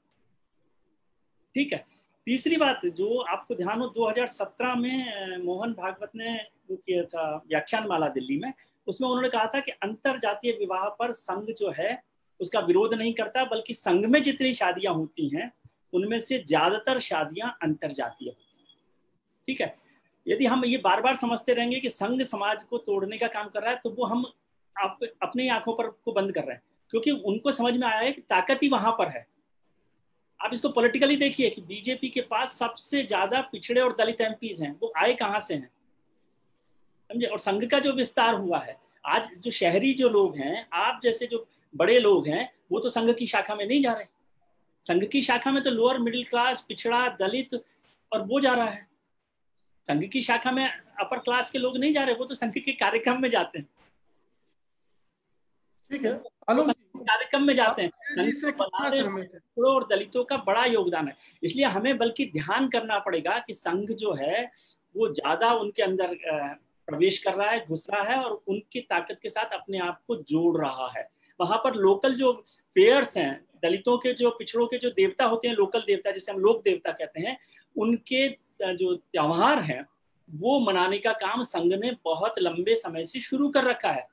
ठीक है। तीसरी बात जो आपको ध्यान हो, 2017 में मोहन भागवत ने वो किया था व्याख्यानमाला दिल्ली में, उसमें उन्होंने कहा था कि अंतर जातीय विवाह पर संघ जो है उसका विरोध नहीं करता, बल्कि संघ में जितनी शादियां होती हैं उनमें से ज्यादातर शादियां अंतर जातीय होती हैं, ठीक है। यदि हम ये बार बार समझते रहेंगे कि संघ समाज को तोड़ने का काम कर रहा है, तो वो हम अपनी आंखों पर को बंद कर रहे हैं, क्योंकि उनको समझ में आया है कि ताकत ही वहां पर है। आप इसको पॉलिटिकली देखिए कि बीजेपी के पास सबसे ज्यादा पिछड़े और दलित एमपीज हैं, वो आए कहां से हैं, समझे। और संघ का जो विस्तार हुआ है, आज जो शहरी जो लोग हैं, आप जैसे जो बड़े लोग हैं, वो तो संघ की शाखा में नहीं जा रहे। संघ की शाखा में तो लोअर मिडिल क्लास, पिछड़ा, दलित और वो जा रहा है। संघ की शाखा में अपर क्लास के लोग नहीं जा रहे, वो तो संघ के कार्यक्रम में जाते हैं, ठीक है। कार्यक्रम में जाते हैं। और दलितों का बड़ा योगदान है, इसलिए हमें बल्कि ध्यान करना पड़ेगा कि संघ जो है वो ज्यादा उनके अंदर प्रवेश कर रहा है, घुस रहा है और उनकी ताकत के साथ अपने आप को जोड़ रहा है। वहां पर लोकल जो फेयर्स हैं, दलितों के जो पिछड़ों के जो देवता होते हैं, लोकल देवता जिसे हम लोक देवता कहते हैं, उनके जो त्योहार हैं वो मनाने का काम संघ ने बहुत लंबे समय से शुरू कर रखा है।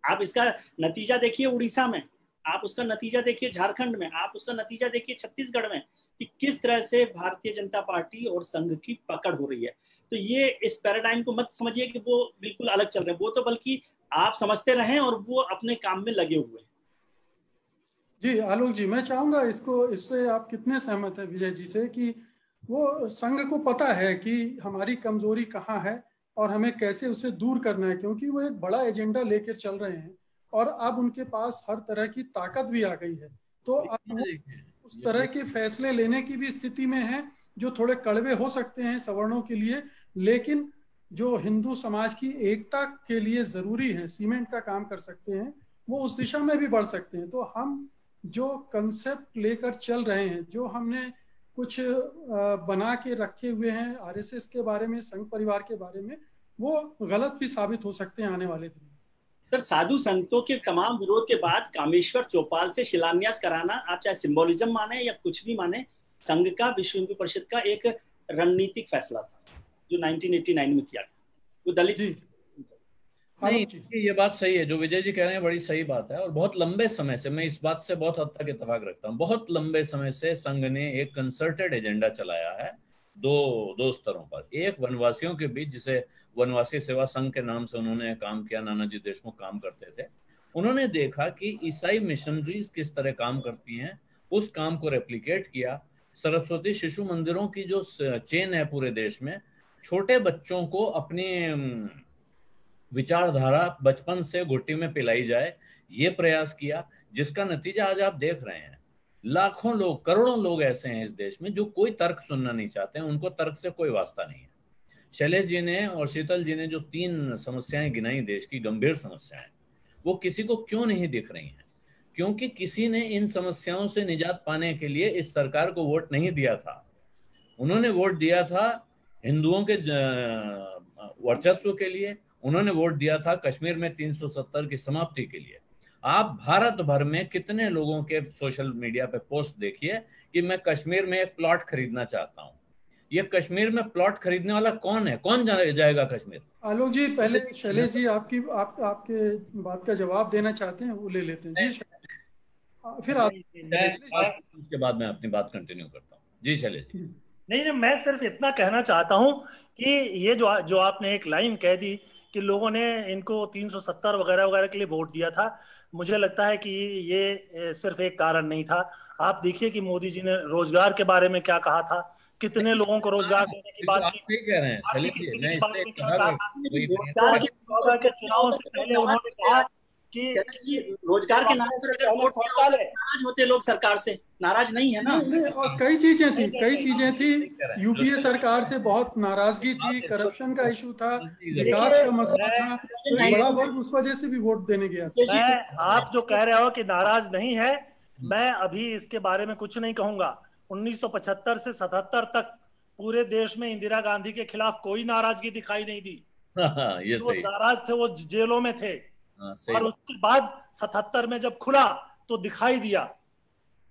आप इसका नतीजा देखिए उड़ीसा में, आप उसका नतीजा देखिए झारखंड में, आप उसका नतीजा देखिए छत्तीसगढ़ में, कि किस तरह से भारतीय जनता पार्टी और संघ की पकड़ हो रही है। तो ये इस पैराडाइम को मत समझिए कि वो बिल्कुल अलग चल रहे हैं, वो तो बल्कि आप समझते रहें और वो अपने काम में लगे हुए हैं। जी आलोक जी, मैं चाहूंगा इससे आप कितने सहमत हैं विजय जी से कि वो संघ को पता है कि हमारी कमजोरी कहाँ है और हमें कैसे उसे दूर करना है, क्योंकि वो एक बड़ा एजेंडा लेकर चल रहे हैं और अब उनके पास हर तरह की ताकत भी आ गई है, तो अब उस तरह के फैसले लेने की भी स्थिति में है जो थोड़े कड़वे हो सकते हैं सवर्णों के लिए, लेकिन जो हिंदू समाज की एकता के लिए जरूरी है, सीमेंट का काम कर सकते हैं, वो उस दिशा में भी बढ़ सकते हैं। तो हम जो कंसेप्ट लेकर चल रहे हैं, जो हमने कुछ बना के रखे हुए हैं आरएसएस के बारे में, संघ परिवार के बारे में, वो गलत भी साबित हो सकते हैं आने वाले दिन में। सर, साधु संतों के तमाम विरोध के बाद कामेश्वर चौपाल से शिलान्यास कराना, आप चाहे सिंबोलिज्म माने या कुछ भी माने, संघ का, विश्व हिंदू परिषद का एक रणनीतिक फैसला था जो 1989 में किया गया। वो दलित नहीं, ये बात सही है जो विजय जी कह रहे हैं, बड़ी सही बात है। और बहुत लंबे समय से, मैं इस बात से बहुत हद तक इत्तेफाक रखता हूँ, बहुत लंबे समय से संघ ने एक कंसर्टेड एजेंडा चलाया है दो स्तरों पर। एक वनवासियों के बीच, जिसे वनवासी सेवा संघ के नाम से उन्होंने काम किया, नानाजी देशमुख काम करते थे, उन्होंने देखा कि ईसाई मिशनरीज किस तरह काम करती हैं, उस काम को रेप्लिकेट किया। सरस्वती शिशु मंदिरों की जो चेन है पूरे देश में, छोटे बच्चों को अपनी विचारधारा बचपन से घुट्टी में पिलाई जाए, ये प्रयास किया, जिसका नतीजा आज आप देख रहे हैं। लाखों लोग, करोड़ों लोग ऐसे हैं इस देश में जो कोई तर्क सुनना नहीं चाहते हैं, उनको तर्क से कोई वास्ता नहीं है। शैलेश जी ने और शीतल जी ने जो 3 समस्याएं गिनाई, देश की गंभीर समस्याएं, वो किसी को क्यों नहीं दिख रही हैं? क्योंकि किसी ने इन समस्याओं से निजात पाने के लिए इस सरकार को वोट नहीं दिया था। उन्होंने वोट दिया था हिंदुओं के वर्चस्व के लिए, उन्होंने वोट दिया था कश्मीर में 370 की समाप्ति के लिए। आप भारत भर में कितने लोगों के सोशल मीडिया पे पोस्ट देखिए कि मैं कश्मीर में एक प्लॉट खरीदना चाहता हूँ। ये कश्मीर में प्लॉट खरीदने वाला कौन है? कौन जाएगा कश्मीर? आलोक जी, पहले शैलेश जी आपके बात का जवाब देना चाहते हैं, वो ले लेते हैं जी। फिर आप, उसके बाद मैं अपनी बात कंटिन्यू करता हूँ। जी शैलेश जी। नहीं, मैं सिर्फ इतना कहना चाहता हूँ कि ये जो आपने एक लाइन कह दी कि लोगों ने इनको 370 वगैरह वगैरह के लिए वोट दिया था, मुझे लगता है कि ये सिर्फ एक कारण नहीं था। आप देखिए कि मोदी जी ने रोजगार के बारे में क्या कहा था, कितने लोगों को रोजगार देने की बात की। कह रहे हैं के चुनाव से पहले उन्होंने कहा कि रोजगार के नाम पर नाराज होते लोग सरकार से, नाराज नहीं है ना। और कई चीजें थी यूपीए सरकार से बहुत नाराजगी थी, करप्शन का इशू था, विकास का मसला था, तो बड़ा वर्ग उस वजह से भी वोट देने गया। मैं, आप जो कह रहे हो कि नाराज नहीं है, मैं अभी इसके बारे में कुछ नहीं कहूंगा। 1975 से 77 तक पूरे देश में इंदिरा गांधी के खिलाफ कोई नाराजगी दिखाई नहीं दी। ये जो नाराज थे वो जेलों में थे, और उसके बाद 77 में जब खुला तो दिखाई दिया।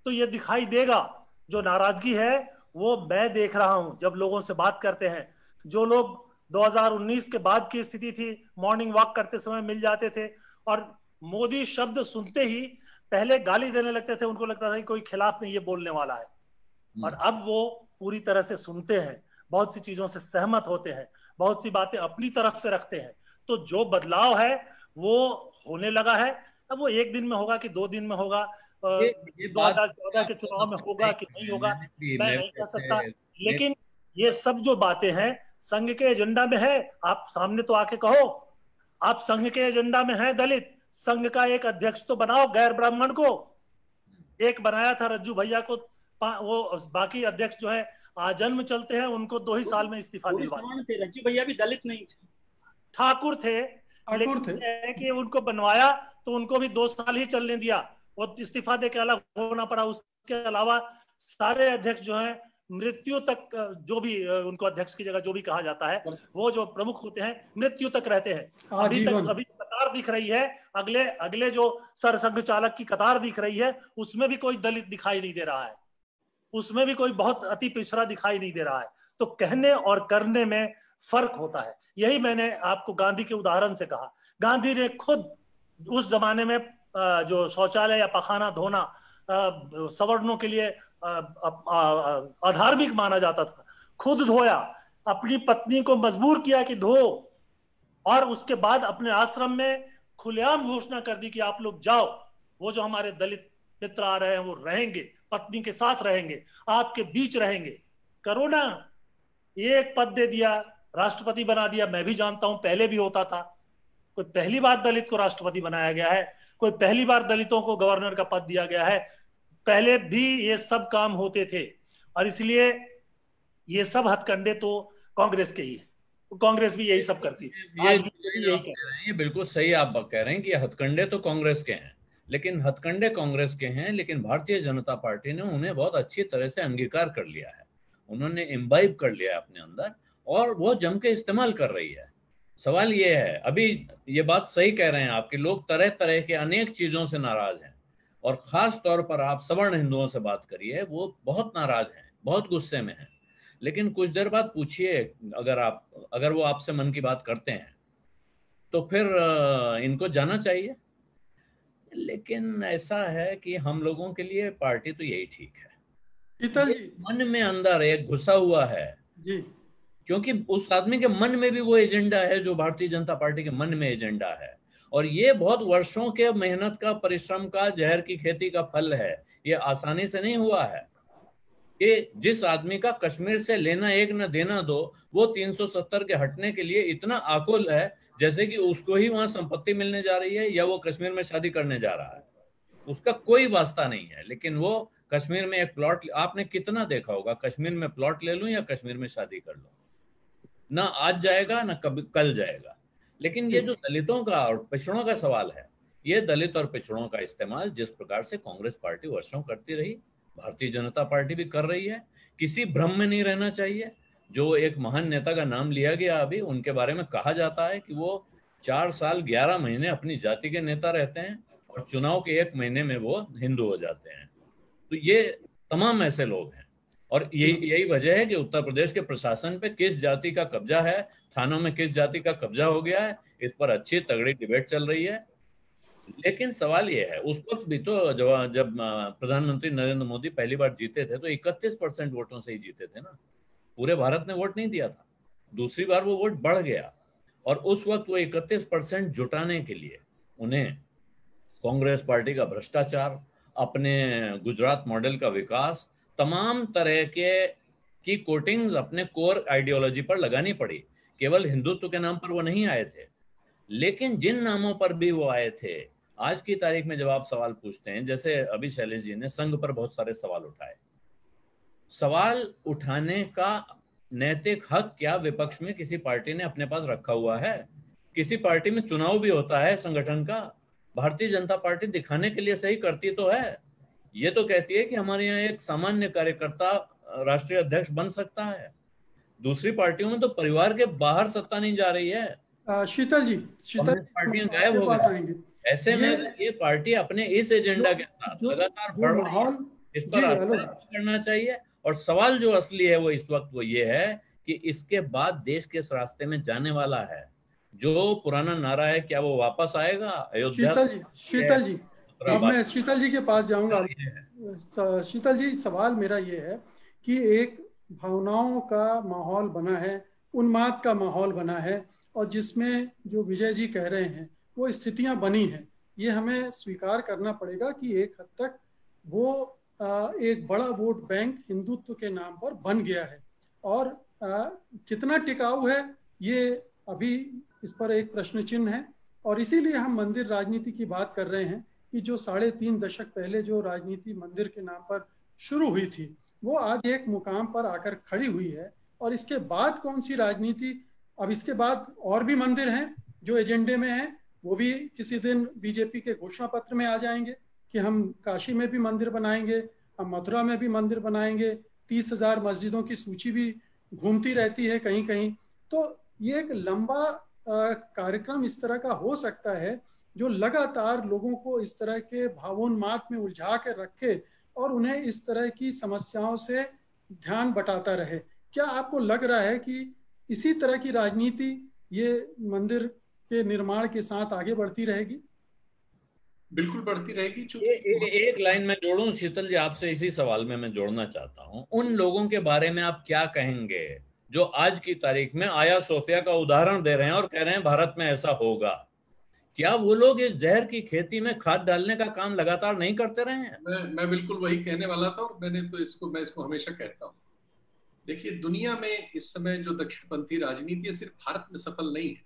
तो ये दिखाई देगा, जो नाराजगी है वो मैं देख रहा हूं जब लोगों से बात करते हैं। जो लोग 2019 के बाद की स्थिति थी, मॉर्निंग वॉक करते समय मिल जाते थे और मोदी शब्द सुनते ही पहले गाली देने लगते थे, उनको लगता था कि कोई खिलाफ नहीं ये बोलने वाला है, और अब वो पूरी तरह से सुनते हैं, बहुत सी चीजों से सहमत होते हैं, बहुत सी बातें अपनी तरफ से रखते हैं। तो जो बदलाव है वो होने लगा है। अब वो 1 दिन में होगा कि 2 दिन में होगा, 2014 के चुनाव में होगा कि नहीं होगा, मैं नहीं कह सकता। लेकिन ये सब जो बातें हैं संघ के एजेंडा में है। आप सामने तो आके कहो, आप संघ के एजेंडा में है दलित, संघ का एक अध्यक्ष तो बनाओ। गैर ब्राह्मण को एक बनाया था, रज्जू भैया को, वो बाकी अध्यक्ष जो है आजन्म चलते हैं, उनको 2 ही साल में इस्तीफा दिलवाया। रज्जू भैया भी दलित नहीं थे, ठाकुर थे, लेकिन है कि उनको बनवाया तो उनको भी 2 साल ही चलने दिया, वो इस्तीफा दे के अलग होना पड़ा। उसके अलावा सारे अध्यक्ष जो हैं मृत्यु तक, जो भी उनको अध्यक्ष की जगह जो भी कहा जाता है, वो जो प्रमुख होते हैं मृत्यु तक रहते हैं। अभी कतार दिख रही है, अगले जो सरसंघ चालक की कतार दिख रही है, उसमें भी कोई दलित दिखाई नहीं दे रहा है, उसमें भी कोई बहुत अति पिछड़ा दिखाई नहीं दे रहा है। तो कहने और करने में फर्क होता है। यही मैंने आपको गांधी के उदाहरण से कहा। गांधी ने खुद उस जमाने में जो शौचालय या पखाना धोना सवर्णों के लिए अधार्मिक माना जाता था, खुद धोया, अपनी पत्नी को मजबूर किया कि धो, और उसके बाद अपने आश्रम में खुलेआम घोषणा कर दी कि आप लोग जाओ, वो जो हमारे दलित मित्र आ रहे हैं वो रहेंगे, पत्नी के साथ रहेंगे, आपके बीच रहेंगे। करो ना, एक पद दे दिया, राष्ट्रपति बना दिया। मैं भी जानता हूं पहले भी होता था, कोई पहली बार दलित को राष्ट्रपति बनाया गया है, कोई पहली बार दलितों को गवर्नर का पद दिया गया है, पहले भी ये सब काम होते थे। और इसलिए ये सब हथकंडे तो कांग्रेस के ही है, कांग्रेस भी यही सब करती थी। आज भी यही कह रहे हैं। ये बिल्कुल सही आप कह रहे हैं कि हथकंडे तो कांग्रेस के हैं, लेकिन हथकंडे कांग्रेस के हैं, लेकिन भारतीय जनता पार्टी ने उन्हें बहुत अच्छी तरह से अंगीकार कर लिया है, उन्होंने इम्बाइब कर लिया है अपने अंदर, और वो जम के इस्तेमाल कर रही है। सवाल ये है, अभी ये बात सही कह रहे हैं आप कि लोग तरह तरह के अनेक चीजों से नाराज हैं, और खास तौर पर आप सवर्ण हिंदुओं से बात करिए, वो बहुत नाराज हैं, बहुत गुस्से में हैं। लेकिन कुछ देर बाद पूछिए, अगर वो आपसे मन की बात करते हैं तो फिर इनको जाना चाहिए। लेकिन ऐसा है कि हम लोगों के लिए पार्टी तो यही ठीक है। मन में अंदर एक घुसा हुआ है जी, क्योंकि उस आदमी के मन में भी वो एजेंडा है जो भारतीय जनता पार्टी के मन में एजेंडा है। और ये बहुत वर्षों के मेहनत का, परिश्रम का, जहर की खेती का फल है। ये आसानी से नहीं हुआ है कि जिस आदमी का कश्मीर से लेना एक न देना दो, वो 370 के हटने के लिए इतना आकुल है जैसे कि उसको ही वहां संपत्ति मिलने जा रही है या वो कश्मीर में शादी करने जा रहा है। उसका कोई वास्ता नहीं है, लेकिन वो कश्मीर में एक प्लॉट, आपने कितना देखा होगा, कश्मीर में प्लॉट ले लूं या कश्मीर में शादी कर लूं, ना आज जाएगा ना कभी कल जाएगा। लेकिन ये जो दलितों का और पिछड़ों का सवाल है, ये दलित और पिछड़ों का इस्तेमाल जिस प्रकार से कांग्रेस पार्टी वर्षों करती रही, भारतीय जनता पार्टी भी कर रही है। किसी भ्रम में नहीं रहना चाहिए। जो एक महान नेता का नाम लिया गया अभी, उनके बारे में कहा जाता है कि वो 4 साल 11 महीने अपनी जाति के नेता रहते हैं और चुनाव के 1 महीने में वो हिंदू हो जाते हैं। तो ये तमाम ऐसे लोग हैं और यही वजह है कि उत्तर प्रदेश के प्रशासन पे किस जाति का कब्जा है, थानों में किस जाति का कब्जा हो गया है, इस पर अच्छी तगड़ी डिबेट चल रही है। लेकिन सवाल ये है, उस वक्त भी तो जब प्रधानमंत्री नरेंद्र मोदी पहली बार जीते थे तो 31% वोटों से ही जीते थे ना, पूरे भारत ने वोट नहीं दिया था। दूसरी बार वो वोट बढ़ गया और उस वक्त वो 31% जुटाने के लिए उन्हें कांग्रेस पार्टी का भ्रष्टाचार, अपने गुजरात मॉडल का विकास, तमाम तरह की कोटिंग्स अपने कोर आइडियोलॉजी पर लगानी पड़ी। केवल हिंदुत्व के नाम पर वो नहीं आए थे, लेकिन जिन नामों पर भी वो आए थे, आज की तारीख में जब आप सवाल पूछते हैं, जैसे अभी शैलेश जी ने संघ पर बहुत सारे सवाल उठाए, सवाल उठाने का नैतिक हक क्या विपक्ष में किसी पार्टी ने अपने पास रखा हुआ है? किसी पार्टी में चुनाव भी होता है संगठन का। भारतीय जनता पार्टी दिखाने के लिए सही करती तो है, ये तो कहती है कि हमारे यहाँ एक सामान्य कार्यकर्ता राष्ट्रीय अध्यक्ष बन सकता है। दूसरी पार्टियों में तो परिवार के बाहर सत्ता नहीं जा रही है। शीतल जी, पार्टियां गायब हो गई। ऐसे में ये पार्टी अपने इस एजेंडा के साथ लगातार बढ़ रही है, इस पर करना चाहिए। और सवाल जो असली है वो इस वक्त वो ये है कि इसके बाद देश किस रास्ते में जाने वाला है। जो पुराना नारा है, क्या वो वापस आएगा अयोध्या? शीतल जी, अब मैं शीतल जी के पास जाऊंगा। शीतल जी, सवाल मेरा ये है कि एक भावनाओं का माहौल बना है, उन्माद का माहौल बना है, और जिसमें जो विजय जी कह रहे हैं वो स्थितियां बनी हैं, ये हमें स्वीकार करना पड़ेगा कि एक हद तक वो एक बड़ा वोट बैंक हिंदुत्व के नाम पर बन गया है। और कितना टिकाऊ है ये अभी इस पर एक प्रश्न चिन्ह है। और इसीलिए हम मंदिर राजनीति की बात कर रहे हैं कि जो 3.5 दशक पहले जो राजनीति मंदिर के नाम पर शुरू हुई थी, वो आज एक मुकाम पर आकर खड़ी हुई है। और इसके बाद कौन सी राजनीति, अब इसके बाद और भी मंदिर हैं जो एजेंडे में हैं, वो भी किसी दिन बीजेपी के घोषणा पत्र में आ जाएंगे कि हम काशी में भी मंदिर बनाएंगे, हम मथुरा में भी मंदिर बनाएंगे। 30,000 मस्जिदों की सूची भी घूमती रहती है कहीं कहीं। तो ये एक लंबा कार्यक्रम इस तरह का हो सकता है जो लगातार लोगों को इस तरह के भावोन्माद में उलझा के रखे और उन्हें इस तरह की समस्याओं से ध्यान बटाता रहे। क्या आपको लग रहा है कि इसी तरह की राजनीति ये मंदिर के निर्माण के साथ आगे बढ़ती रहेगी? बिल्कुल बढ़ती रहेगी। एक लाइन में जोड़ूं शीतल जी आपसे, इसी सवाल में मैं जोड़ना चाहता हूं, उन लोगों के बारे में आप क्या कहेंगे जो आज की तारीख में आया सोफिया का उदाहरण दे रहे हैं और कह रहे हैं भारत में ऐसा होगा? क्या वो लोग इस जहर की खेती में खाद डालने का काम लगातार नहीं करते रहे हैं? मैं बिल्कुल वही कहने वाला था और मैं इसको हमेशा कहता हूँ। देखिए, दुनिया में इस समय जो दक्षिणपंथी राजनीति है सिर्फ भारत में सफल नहीं है,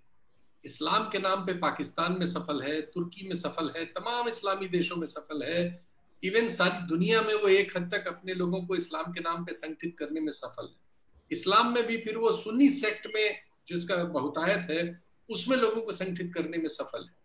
इस्लाम के नाम पे पाकिस्तान में सफल है, तुर्की में सफल है, तमाम इस्लामी देशों में सफल है। इवन सारी दुनिया में वो एक हद तक अपने लोगों को इस्लाम के नाम पे संगठित करने में सफल है। इस्लाम में भी फिर वो सुन्नी सेक्ट में जिसका बहुतायत है उसमें लोगों को संगठित करने में सफल है।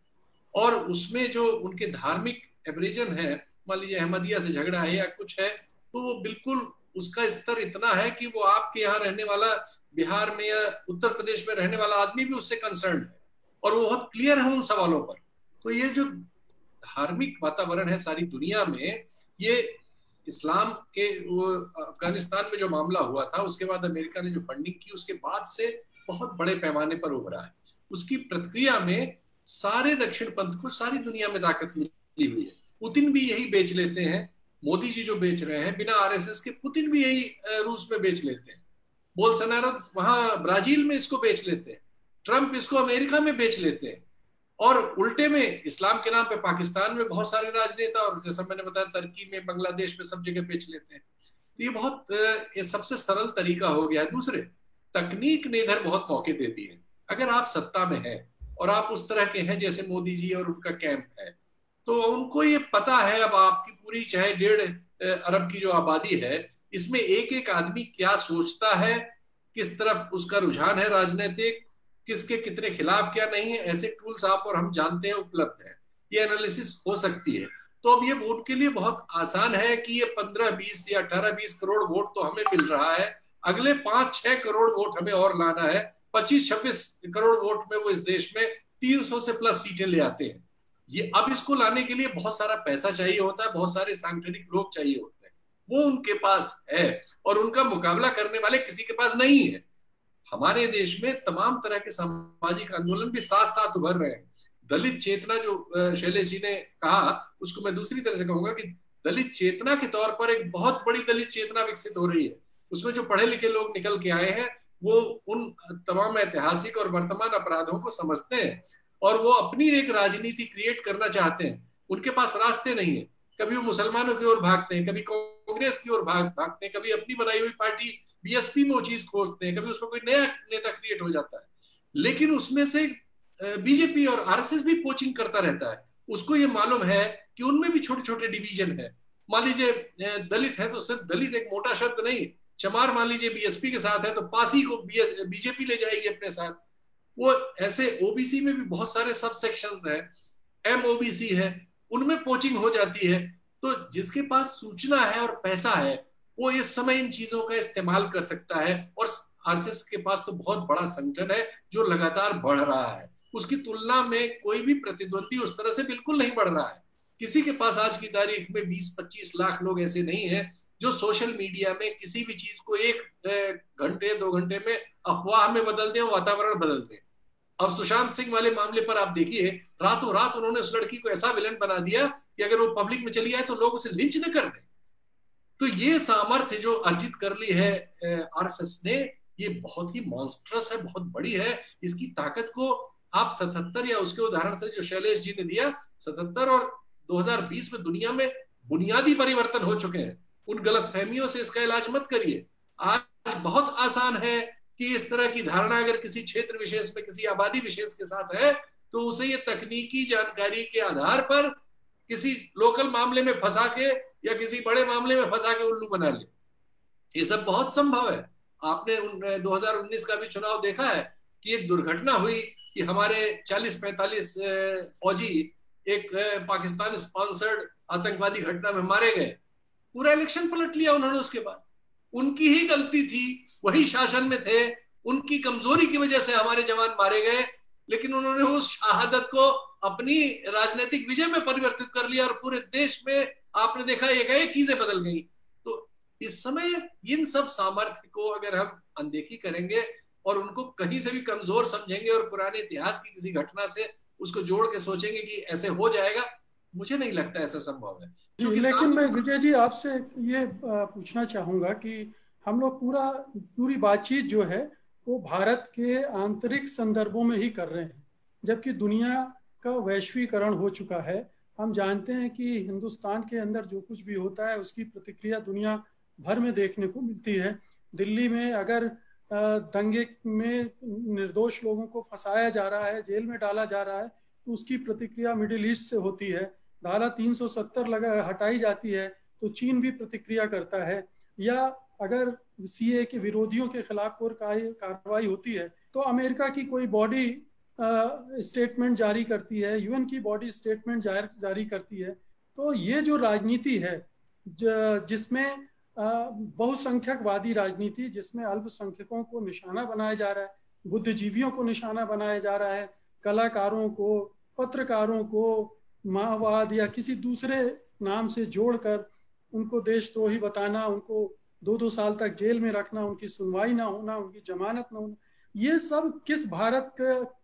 और उसमें जो उनके धार्मिक एब्रेजन है, मान लीजिए अहमदिया से झगड़ा है या कुछ है, तो वो बिल्कुल उसका स्तर इतना है कि वो आपके यहाँ रहने वाला, बिहार में या उत्तर प्रदेश में रहने वाला आदमी भी उससे कंसर्न है और वो बहुत क्लियर है उन सवालों पर। तो ये जो धार्मिक वातावरण है सारी दुनिया में, ये इस्लाम के अफगानिस्तान में जो मामला हुआ था उसके बाद अमेरिका ने जो फंडिंग की उसके बाद से बहुत बड़े पैमाने पर उभरा है। उसकी प्रतिक्रिया में सारे दक्षिण पंथ को सारी दुनिया में ताकत मिली हुई है। पुतिन भी यही बेच लेते हैं, मोदी जी जो बेच रहे हैं बिना आरएसएस के, पुतिन भी यही रूस में बेच लेते हैं। बोल्सोनारो वहां ब्राजील में इसको बेच लेते हैं, ट्रंप इसको अमेरिका में बेच लेते हैं, और उल्टे में इस्लाम के नाम पे पाकिस्तान में बहुत सारे राजनेता, और जैसा मैंने बताया तुर्की में, बांग्लादेश में, सब जगह बेच लेते हैं। तो ये सबसे सरल तरीका हो गया है। दूसरे, तकनीक ने इधर बहुत मौके दे दिए। अगर आप सत्ता में हैं और आप उस तरह के हैं जैसे मोदी जी और उनका कैंप है, तो उनको ये पता है अब आपकी पूरी चाहे 1.5 अरब की जो आबादी है, इसमें एक एक आदमी क्या सोचता है, किस तरफ उसका रुझान है राजनीतिक, किसके कितने खिलाफ क्या नहीं है, ऐसे टूल्स आप और हम जानते हैं उपलब्ध है, ये एनालिसिस हो सकती है। तो अब ये उनके लिए बहुत आसान है कि ये 15-20 या 18-20 करोड़ वोट तो हमें मिल रहा है, अगले 5-6 करोड़ वोट हमें और लाना है, 25-26 करोड़ वोट में वो इस देश में 300 से प्लस सीटें ले आते हैं। ये अब इसको लाने के लिए बहुत सारा पैसा चाहिए होता है, बहुत सारे सांगठनिक लोग चाहिए होते हैं, वो उनके पास है और उनका मुकाबला करने वाले किसी के पास नहीं है। हमारे देश में तमाम तरह के सामाजिक आंदोलन भी साथ साथ उभर रहे हैं। दलित चेतना जो शैलेश जी ने कहा, उसको मैं दूसरी तरह से कहूंगा कि दलित चेतना के तौर पर एक बहुत बड़ी दलित चेतना विकसित हो रही है। उसमें जो पढ़े लिखे लोग निकल के आए हैं, वो उन तमाम ऐतिहासिक और वर्तमान अपराधों को समझते हैं और वो अपनी एक राजनीति क्रिएट करना चाहते हैं। उनके पास रास्ते नहीं है, कभी वो मुसलमानों की ओर भागते हैं, कभी कांग्रेस की ओर भागते हैं, कभी अपनी बनाई हुई पार्टी बीएसपी में वो चीज खोजते हैं, कभी उसमें कोई नया नेता क्रिएट हो जाता है। लेकिन उसमें से बीजेपी और आरएसएस भी पोचिंग करता रहता है। उसको ये मालूम है कि उनमें भी छोटे छोटे डिवीजन है। मान लीजिए दलित है तो सिर्फ दलित एक मोटा शब्द नहीं, चमार मान लीजिए बीएसपी के साथ है तो पासी को बीजेपी ले जाएगी अपने साथ। वो ऐसे ओबीसी में भी बहुत सारे सब सेक्शंस हैं, एमओबीसी है, उनमें पोचिंग हो जाती है। तो जिसके पास सूचना है और पैसा है, वो इस समय इन चीजों का इस्तेमाल कर सकता है। और आरएसएस के पास तो बहुत बड़ा संगठन है जो लगातार बढ़ रहा है, उसकी तुलना में कोई भी प्रतिद्वंदी उस तरह से बिल्कुल नहीं बढ़ रहा है। किसी के पास आज की तारीख में 20-25 लाख लोग ऐसे नहीं है जो सोशल मीडिया में किसी भी चीज को 1 घंटे 2 घंटे में अफवाह में बदल दें, वातावरण बदल दें। अब सुशांत सिंह वाले मामले पर आप देखिए, रातों रात उन्होंने उस लड़की को ऐसा विलन बना दिया कि अगर वो पब्लिक में चली आए तो लोग उसे लिंच न कर दें। तो ये सामर्थ्य जो अर्जित कर ली है आरएसएस ने, ये बहुत ही मॉन्स्ट्रस है, बहुत बड़ी है। इसकी ताकत को आप 77 या उसके उदाहरण से जो शैलेश जी ने दिया, 77 और 2020 में दुनिया में बुनियादी परिवर्तन हो चुके हैं। उन गलतफहमियों से इसका इलाज मत करिए। आज बहुत आसान है कि इस तरह की धारणा अगर किसी क्षेत्र विशेष में, किसी आबादी विशेष के साथ है, तो उसे ये तकनीकी जानकारी के आधार पर किसी लोकल मामले में फंसा के या किसी बड़े मामले में फंसा के उल्लू बना ले। ये सब बहुत संभव है। आपने 2019 का भी चुनाव देखा है कि एक दुर्घटना हुई कि हमारे 40-45 फौजी एक पाकिस्तान स्पॉन्सर्ड आतंकवादी घटना में मारे गए। पूरा इलेक्शन पलट लिया उन्होंने उसके बाद। उनकी ही गलती थी, वही शासन में थे, उनकी कमजोरी की वजह से हमारे जवान मारे गए, लेकिन उन्होंने उस शहादत को अपनी राजनीतिक विजय में परिवर्तित कर लिया और पूरे देश में आपने देखा एक चीजें बदल गई। तो इस समय इन सब सामर्थ्य को अगर हम अनदेखी करेंगे और उनको कहीं से भी कमजोर समझेंगे और पुराने इतिहास की किसी घटना से उसको जोड़ के सोचेंगे कि ऐसे हो जाएगा, मुझे नहीं लगता ऐसा संभव है। लेकिन मैं विजय जी आपसे ये पूछना चाहूंगा कि हम लोग पूरी बातचीत जो है वो भारत के आंतरिक संदर्भों में ही कर रहे हैं, जबकि दुनिया का वैश्वीकरण हो चुका है। हम जानते हैं कि हिंदुस्तान के अंदर जो कुछ भी होता है उसकी प्रतिक्रिया दुनिया भर में देखने को मिलती है। दिल्ली में अगर दंगे में निर्दोष लोगों को फंसाया जा रहा है, जेल में डाला जा रहा है, तो उसकी प्रतिक्रिया मिडिल ईस्ट से होती है। धारा 370 हटाई जाती है तो चीन भी प्रतिक्रिया करता है। या अगर सीए के विरोधियों के खिलाफ कोई कार्रवाई होती है तो अमेरिका की कोई बॉडी स्टेटमेंट जारी करती है, यूएन की बॉडी स्टेटमेंट जारी करती है। तो ये जो राजनीति है जिसमें बहुसंख्यकवादी राजनीति, जिसमें अल्पसंख्यकों को निशाना बनाया जा रहा है, बुद्धिजीवियों को निशाना बनाया जा रहा है, कलाकारों को, पत्रकारों को माओवाद या किसी दूसरे नाम से जोड़कर उनको देशद्रोही बताना, उनको 2-2 साल तक जेल में रखना, उनकी सुनवाई ना होना, उनकी जमानत ना होना, ये सब किस भारत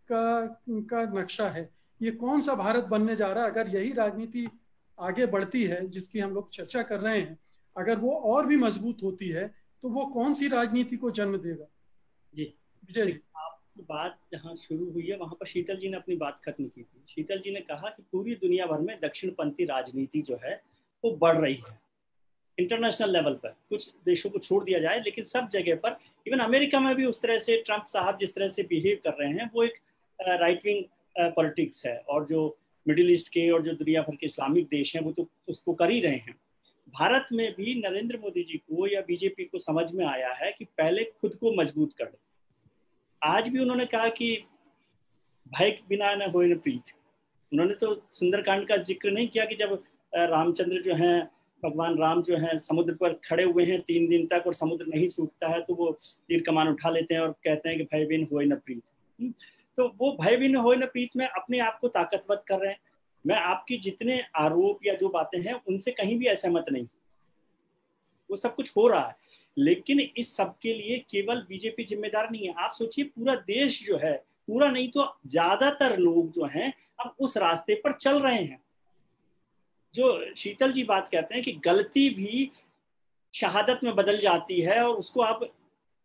का नक्शा है? ये कौन सा भारत बनने जा रहा है? अगर यही राजनीति आगे बढ़ती है जिसकी हम लोग चर्चा कर रहे हैं, अगर वो और भी मजबूत होती है तो वो कौन सी राजनीति को जन्म देगा? जी विजय जी, आपकी बात जहाँ शुरू हुई है वहां पर शीतल जी ने अपनी बात खत्म की थी। शीतल जी ने कहा कि पूरी दुनिया भर में दक्षिणपंथी राजनीति जो है वो बढ़ रही है इंटरनेशनल लेवल पर। कुछ देशों को छोड़ दिया जाए, लेकिन सब जगह पर, इवन अमेरिका में भी उस तरह से ट्रंप साहब जिस तरह से बिहेव कर रहे हैं वो एक राइट विंग पॉलिटिक्स है। और जो मिडिल ईस्ट के और जो दुनिया भर के इस्लामिक देश हैं वो तो उसको कर ही रहे हैं। भारत में भी नरेंद्र मोदी जी को या बीजेपी को समझ में आया है कि पहले खुद को मजबूत कर लो। आज भी उन्होंने कहा कि भय बिना न होए न प्रीत। उन्होंने तो सुंदरकांड का जिक्र नहीं किया कि जब रामचंद्र जो हैं, भगवान राम जो हैं समुद्र पर खड़े हुए हैं 3 दिन तक और समुद्र नहीं सूखता है, तो वो तीर कमान उठा लेते हैं और कहते हैं कि भय बिन होए न प्रीत। तो वो भय बिन होए न प्रीत में अपने आप को ताकतवर कर रहे हैं। मैं आपकी जितने आरोप या जो बातें हैं उनसे कहीं भी असहमत नहीं, वो सब कुछ हो रहा है, लेकिन इस सब के लिए केवल बीजेपी जिम्मेदार नहीं है। आप सोचिए पूरा देश जो है, पूरा नहीं तो ज्यादातर लोग जो हैं अब उस रास्ते पर चल रहे हैं। जो शीतल जी बात कहते हैं कि गलती भी शहादत में बदल जाती है और उसको आप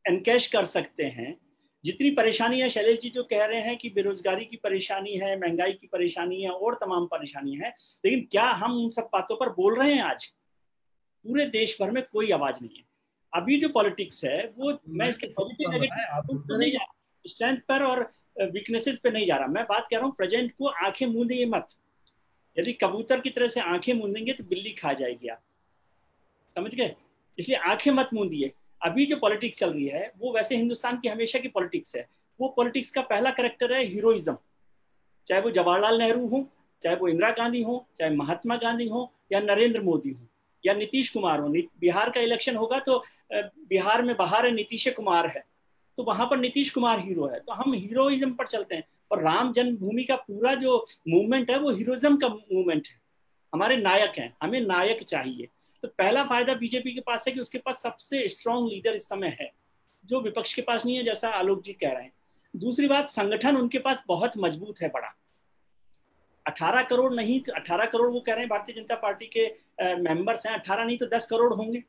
एनकैश कर सकते हैं। जितनी परेशानी है, शैलेश जी जो कह रहे हैं कि बेरोजगारी की परेशानी है, महंगाई की परेशानी है और तमाम परेशानी है, लेकिन क्या हम उन सब बातों पर बोल रहे हैं? आज पूरे देश भर में कोई आवाज नहीं है। अभी जो पॉलिटिक्स है वो मैं इसके पॉजिटिव नेगेटिव तो नहीं जा रहा, स्ट्रेंथ पर और वीकनेसेस पे नहीं जा रहा। मैं बात कर रहा हूँ प्रेजेंट को आंखें मूंदिए मत। यदि कबूतर की तरह से आंखें मूंदेंगे तो बिल्ली खा जाएगी, आप समझ गए? इसलिए आंखें मत मूंदिए। अभी जो पॉलिटिक्स चल रही है वो वैसे हिंदुस्तान की हमेशा की पॉलिटिक्स है। वो पॉलिटिक्स का पहला कैरेक्टर है हीरोइज्म। चाहे वो जवाहरलाल नेहरू हो, चाहे वो इंदिरा गांधी हो, चाहे महात्मा गांधी हो, या नरेंद्र मोदी हो, या नीतीश कुमार हो। बिहार का इलेक्शन होगा तो बिहार में बाहर है नीतीश कुमार है, तो वहां पर नीतीश कुमार हीरो है। तो हम हीरोइज्म पर चलते हैं। और राम जन्मभूमि का पूरा जो मूवमेंट है वो हीरोइज्म का मूवमेंट है। हमारे नायक हैं, हमें नायक चाहिए। तो पहला फायदा बीजेपी के पास है कि उसके पास सबसे स्ट्रॉन्ग लीडर इस समय है, जो विपक्ष के पास नहीं है, जैसा आलोक जी कह रहे हैं। दूसरी बात, संगठन उनके पास बहुत मजबूत है, बड़ा। 18 करोड़ नहीं, 18 करोड़ वो कह रहे हैं भारतीय जनता पार्टी के मेंबर्स हैं, 18 नहीं तो 10 करोड़ होंगे।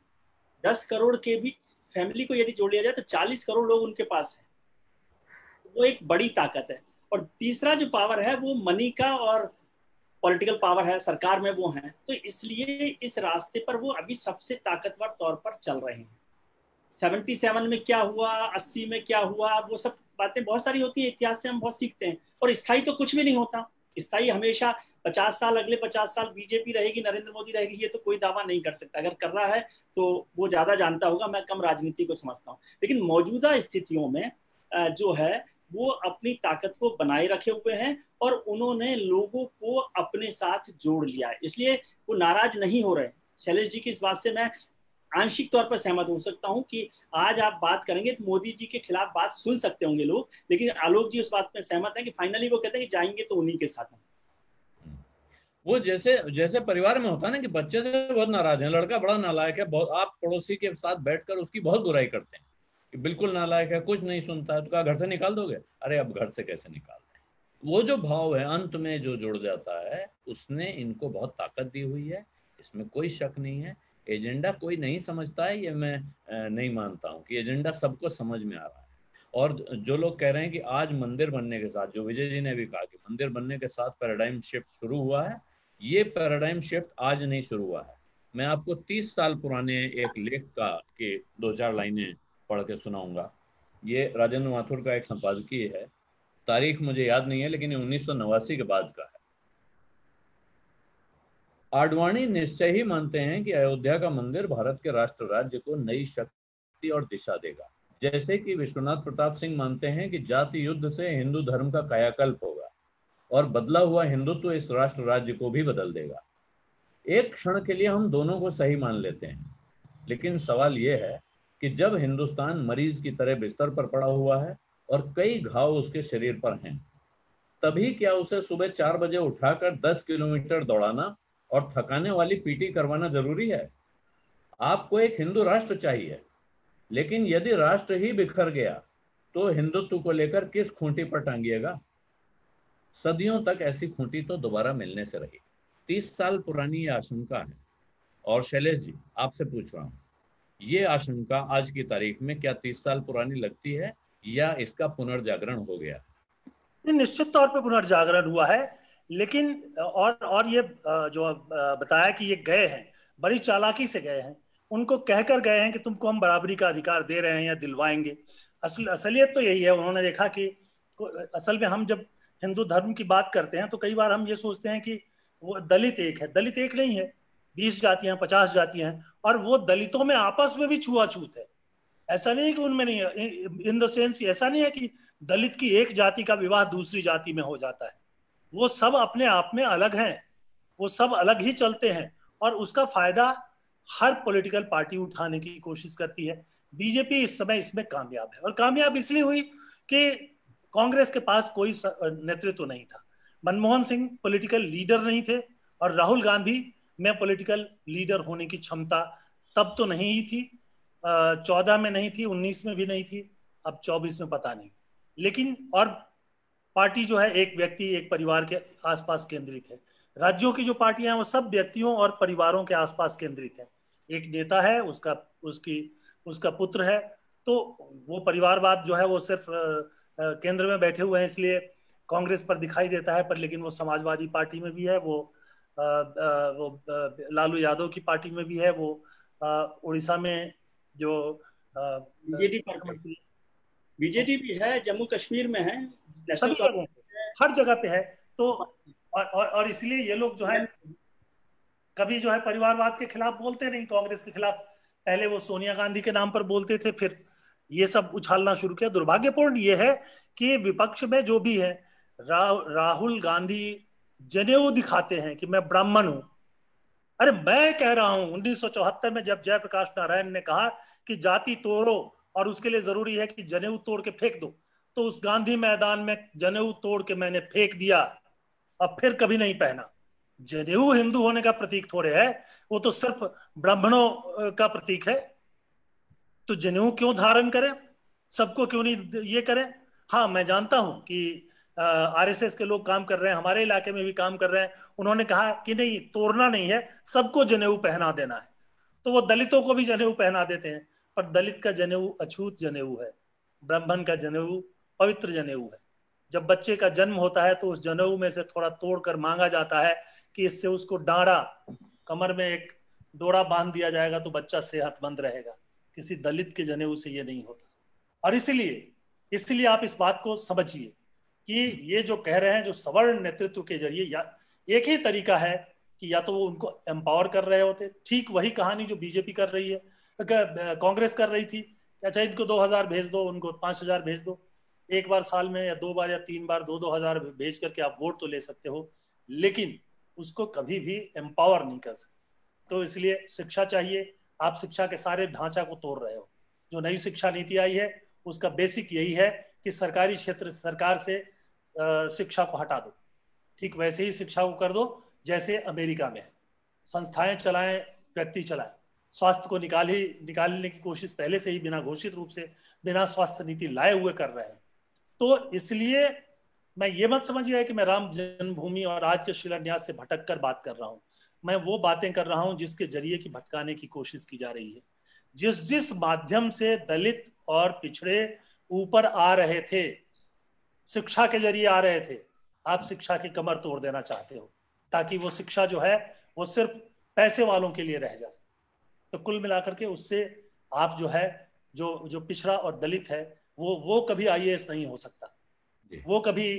10 करोड़ के भी फैमिली को यदि जोड़ लिया जाए तो 40 करोड़ लोग उनके पास है। वो एक बड़ी ताकत है। और तीसरा जो पावर है वो मनी का और पॉलिटिकल पावर है, सरकार में वो है। तो इसलिए इस रास्ते पर वो अभी सबसे ताकतवर तौर पर चल रहे हैं। 77 में क्या हुआ, 80 में क्या हुआ, वो सब बातें बहुत सारी होती है, इतिहास से हम बहुत सीखते हैं। और स्थायी तो कुछ भी नहीं होता। स्थायी हमेशा 50 साल, अगले 50 साल बीजेपी रहेगी, नरेंद्र मोदी रहेगी, ये तो कोई दावा नहीं कर सकता। अगर कर रहा है तो वो ज्यादा जानता होगा, मैं कम राजनीति को समझता हूँ। लेकिन मौजूदा स्थितियों में जो है वो अपनी ताकत को बनाए रखे हुए हैं और उन्होंने लोगों को अपने साथ जोड़ लिया है, इसलिए वो नाराज नहीं हो रहे। शैलेश जी की इस बात से मैं आंशिक तौर पर सहमत हो सकता हूं कि आज आप बात करेंगे तो मोदी जी के खिलाफ बात सुन सकते होंगे लोग, लेकिन आलोक जी उस बात में सहमत है कि फाइनली वो कहते हैं कि जाएंगे तो उन्हीं के साथ। वो जैसे परिवार में होता है ना कि बच्चे से बहुत नाराज है, लड़का बड़ा नालायक है, बहुत, आप पड़ोसी के साथ बैठकर उसकी बहुत बुराई करते हैं कि बिल्कुल नालायक है, कुछ नहीं सुनता है, तो कहा घर से निकाल दोगे? अरे अब घर से कैसे निकाल दें? वो जो भाव है अंत में जो जुड़ जाता है, उसने इनको बहुत ताकत दी हुई है, इसमें कोई शक नहीं है। एजेंडा कोई नहीं समझता है, ये मैं नहीं मानता हूँ कि एजेंडा सबको समझ में आ रहा है। और जो लोग कह रहे हैं कि आज मंदिर बनने के साथ, जो विजय जी ने भी कहा कि मंदिर बनने के साथ पैराडाइम शिफ्ट शुरू हुआ है, ये पैराडाइम शिफ्ट आज नहीं शुरू हुआ है। मैं आपको 30 साल पुराने एक लेख का के 2-4 लाइनें पढ़ के सुनाऊंगा। ये राजेंद्र माथुर का एक संपादकीय है, तारीख मुझे याद नहीं है, लेकिन ये 1989 के बाद का है। आडवाणी निश्चय ही मानते हैं कि अयोध्या का मंदिर भारत के राष्ट्र राज्य को नई शक्ति और दिशा देगा, जैसे कि विश्वनाथ प्रताप सिंह मानते हैं कि जाति युद्ध से हिंदू धर्म का कायाकल्प होगा और बदला हुआ हिंदुत्व इस राष्ट्र राज्य को भी बदल देगा। एक क्षण के लिए हम दोनों को सही मान लेते हैं, लेकिन सवाल यह है कि जब हिंदुस्तान मरीज की तरह बिस्तर पर पड़ा हुआ है और कई घाव उसके शरीर पर हैं, तभी क्या उसे सुबह 4 बजे उठाकर 10 किलोमीटर दौड़ाना और थकाने वाली पीटी करवाना जरूरी है? आपको एक हिंदू राष्ट्र चाहिए, लेकिन यदि राष्ट्र ही बिखर गया तो हिंदुत्व को लेकर किस खूंटी पर टांगिएगा? सदियों तक ऐसी खूंटी तो दोबारा मिलने से रही। 30 साल पुरानी यह आशंका है। और शैलेश जी, आपसे पूछ रहा हूं, ये आशंका आज की तारीख में क्या 30 साल पुरानी लगती है या इसका पुनर्जागरण हो गया? निश्चित तौर पे पुनर्जागरण हुआ है, लेकिन और ये जो बताया कि ये गए हैं, बड़ी चालाकी से गए हैं, उनको कहकर गए हैं कि तुमको हम बराबरी का अधिकार दे रहे हैं या दिलवाएंगे। असलियत तो यही है, उन्होंने देखा कि असल में हम जब हिंदू धर्म की बात करते हैं तो कई बार हम ये सोचते हैं कि वो दलित एक है। दलित एक नहीं है, 20 जातियां 50 जातियां हैं, और वो दलितों में आपस में भी छुआछूत है। ऐसा नहीं है कि उनमें नहीं है, इन द सेंस ऐसा नहीं है कि दलित की एक जाति का विवाह दूसरी जाति में हो जाता है। वो सब अपने आप में अलग हैं, वो सब अलग ही चलते हैं, और उसका फायदा हर पॉलिटिकल पार्टी उठाने की कोशिश करती है। बीजेपी इस समय इसमें कामयाब है, और कामयाब इसलिए हुई कि कांग्रेस के पास कोई नेतृत्व नहीं था। मनमोहन सिंह पॉलिटिकल लीडर नहीं थे, और राहुल गांधी में पॉलिटिकल लीडर होने की क्षमता तब तो नहीं ही थी, 14 में नहीं थी, 19 में भी नहीं थी, अब 24 में पता नहीं। लेकिन और पार्टी जो है एक व्यक्ति एक परिवार के आसपास केंद्रित है। राज्यों की जो पार्टियां हैं वो सब व्यक्तियों और परिवारों के आसपास केंद्रित है। एक नेता है, उसका पुत्र है, तो वो परिवारवाद जो है वो सिर्फ केंद्र में बैठे हुए हैं, इसलिए कांग्रेस पर दिखाई देता है, पर लेकिन वो समाजवादी पार्टी में भी है, वो लालू यादव की पार्टी में भी है, वो उड़ीसा में जो बीजेडी भी है, जम्मू कश्मीर में है, सभी जगह, हर जगह पे है। तो और इसलिए ये लोग जो है कभी जो है परिवारवाद के खिलाफ बोलते नहीं, कांग्रेस के खिलाफ। पहले वो सोनिया गांधी के नाम पर बोलते थे, फिर ये सब उछालना शुरू किया। दुर्भाग्यपूर्ण ये है कि विपक्ष में जो भी है, राहुल गांधी जनेऊ दिखाते हैं कि मैं ब्राह्मण हूं। अरे मैं कह रहा हूं 1974 में जब जयप्रकाश नारायण ने कहा कि जाति तोड़ो और उसके लिए जरूरी है कि जनेऊ तोड़ के फेंक दो, तो उस गांधी मैदान में जनेऊ तोड़ के मैंने फेंक दिया, अब फिर कभी नहीं पहना। जनेऊ हिंदू होने का प्रतीक थोड़े है, वो तो सिर्फ ब्राह्मणों का प्रतीक है। तो जनेऊ क्यों धारण करें, सबको क्यों नहीं ये करें? हाँ, मैं जानता हूं कि आरएसएस के लोग काम कर रहे हैं, हमारे इलाके में भी काम कर रहे हैं। उन्होंने कहा कि नहीं, तोड़ना नहीं है, सबको जनेऊ पहना देना है। तो वो दलितों को भी जनेऊ पहना देते हैं, पर दलित का जनेऊ अछूत जनेऊ है, ब्राह्मण का जनेऊ पवित्र जनेऊ है। जब बच्चे का जन्म होता है तो उस जनेऊ में से थोड़ा तोड़कर मांगा जाता है कि इससे उसको डांडा, कमर में एक डोरा बांध दिया जाएगा तो बच्चा सेहतमंद रहेगा। किसी दलित के जनेऊ से ये नहीं होता। और इसलिए आप इस बात को समझिए कि ये जो कह रहे हैं, जो सवर्ण नेतृत्व के जरिए, या एक ही तरीका है कि या तो वो उनको एम्पावर कर रहे होते, ठीक वही कहानी जो बीजेपी कर रही है, कांग्रेस कर रही थी। अच्छा, इनको 2000 भेज दो, उनको 5000 भेज दो, एक बार साल में या 2 बार या 3 बार 2-2 हजार भेज करके आप वोट तो ले सकते हो, लेकिन उसको कभी भी एम्पावर नहीं कर सकते। तो इसलिए शिक्षा चाहिए। आप शिक्षा के सारे ढांचा को तोड़ रहे हो। जो नई शिक्षा नीति आई है उसका बेसिक यही है कि सरकारी क्षेत्र सरकार से शिक्षा को हटा दो, ठीक वैसे ही शिक्षा को कर दो जैसे अमेरिका में है। संस्थाएं चलाएं, व्यक्ति चलाएं। स्वास्थ्य को निकालने की कोशिश पहले से ही बिना घोषित रूप से, बिना स्वास्थ्य नीति लाए हुए कर रहे हैं। तो इसलिए मैं ये मत समझिए कि मैं राम जन्मभूमि और आज के शिलान्यास से भटक कर बात कर रहा हूं। मैं वो बातें कर रहा हूं जिसके जरिए की भटकाने की कोशिश की जा रही है। जिस माध्यम से दलित और पिछड़े ऊपर आ रहे थे, शिक्षा के जरिए आ रहे थे, आप शिक्षा की कमर तोड़ देना चाहते हो ताकि वो शिक्षा जो है वो सिर्फ पैसे वालों के लिए रह जाए। तो कुल मिलाकर के उससे आप जो है, जो पिछड़ा और दलित है, वो कभी आईएएस नहीं हो सकता, वो कभी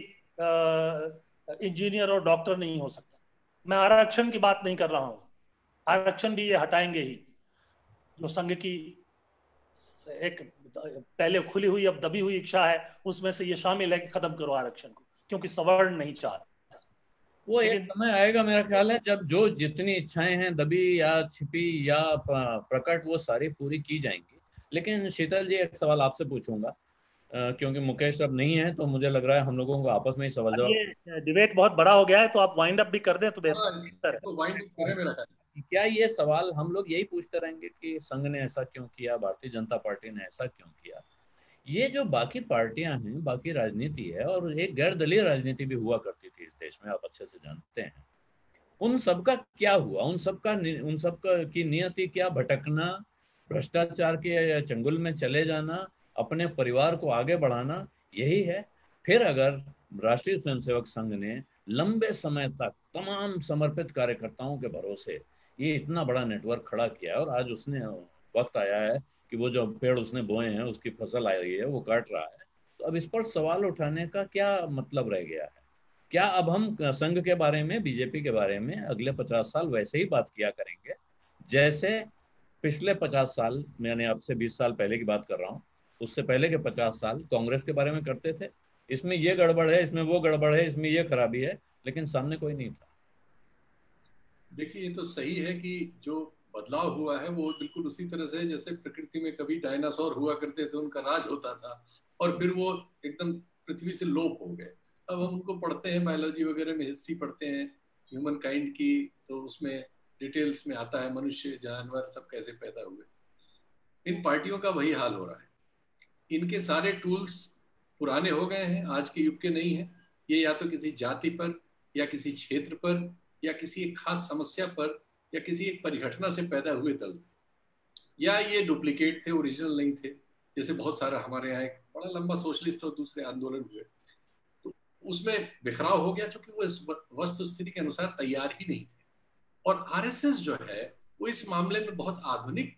इंजीनियर और डॉक्टर नहीं हो सकता। मैं आरक्षण की बात नहीं कर रहा हूं, आरक्षण भी ये हटाएंगे ही। जो संघ की एक पहले खुली हुई अब दबी हुई इच्छा है, उसमें से ये शामिल है कि खत्म करो आरक्षण को, क्योंकि सवर्ण नहीं चाहता। वो एक समय आएगा मेरा ख्याल है जब जो जितनी इच्छाएं हैं दबी या छिपी या प्रकट, वो सारी पूरी की जाएंगी। लेकिन शीतल जी, एक सवाल आपसे पूछूंगा, क्योंकि मुकेश अब नहीं है तो मुझे लग रहा है हम लोगों को आपस में ही सवाल जवाब। ये डिबेट बहुत बड़ा हो गया है, तो आप वाइंड अप भी कर दें तो बेहतर है। क्या ये सवाल हम लोग यही पूछते रहेंगे कि संघ ने ऐसा क्यों किया, भारतीय जनता पार्टी ने ऐसा क्यों किया? ये जो बाकी पार्टियां हैं, बाकी राजनीति है, और एक गैर दलीय राजनीति भी हुआ करती थी इस देश में, आप अच्छे से जानते हैं, उन सबका क्या हुआ? उन सबका की नियति क्या भटकना भ्रष्टाचार के चंगुल में चले जाना, अपने परिवार को आगे बढ़ाना, यही है। फिर अगर राष्ट्रीय स्वयंसेवक संघ ने लंबे समय तक तमाम समर्पित कार्यकर्ताओं के भरोसे ये इतना बड़ा नेटवर्क खड़ा किया है, और आज उसने वक्त आया है कि वो जो पेड़ उसने बोए हैं उसकी फसल आ रही है, वो काट रहा है, तो अब इस पर सवाल उठाने का क्या मतलब रह गया है? क्या अब हम संघ के बारे में, बीजेपी के बारे में अगले 50 साल वैसे ही बात किया करेंगे जैसे पिछले 50 साल, मैंने अब से 20 साल पहले की बात कर रहा हूँ, उससे पहले के 50 साल कांग्रेस के बारे में करते थे? इसमें ये गड़बड़ है, इसमें वो गड़बड़ है, इसमें ये खराबी है, लेकिन सामने कोई नहीं था। देखिए, ये तो सही है कि जो बदलाव हुआ है वो बिल्कुल उसी तरह से जैसे प्रकृति में कभी डायनासोर हुआ करते थे, उनका राज होता था और फिर वो एकदम पृथ्वी से लोप हो गए। अब हम उनको पढ़ते हैं, बायोलॉजी वगैरह में हिस्ट्री पढ़ते हैं ह्यूमन काइंड की, तो उसमें डिटेल्स में आता है मनुष्य, जानवर सब कैसे पैदा हुए। इन पार्टियों का वही हाल हो रहा है। इनके सारे टूल्स पुराने हो गए हैं, आज के युग के नहीं है। ये या तो किसी जाति पर या किसी क्षेत्र पर या किसी एक खास समस्या पर या किसी एक परिघटना से पैदा हुए दल थे, या ये डुप्लीकेट थे, ओरिजिनल नहीं थे। जैसे बहुत सारा हमारे यहाँ एक बड़ा लंबा सोशलिस्ट और दूसरे आंदोलन हुए, तो उसमें बिखराव हो गया क्योंकि वो इस वस्तु स्थिति के अनुसार तैयार ही नहीं थे। और आरएसएस जो है वो इस मामले में बहुत आधुनिक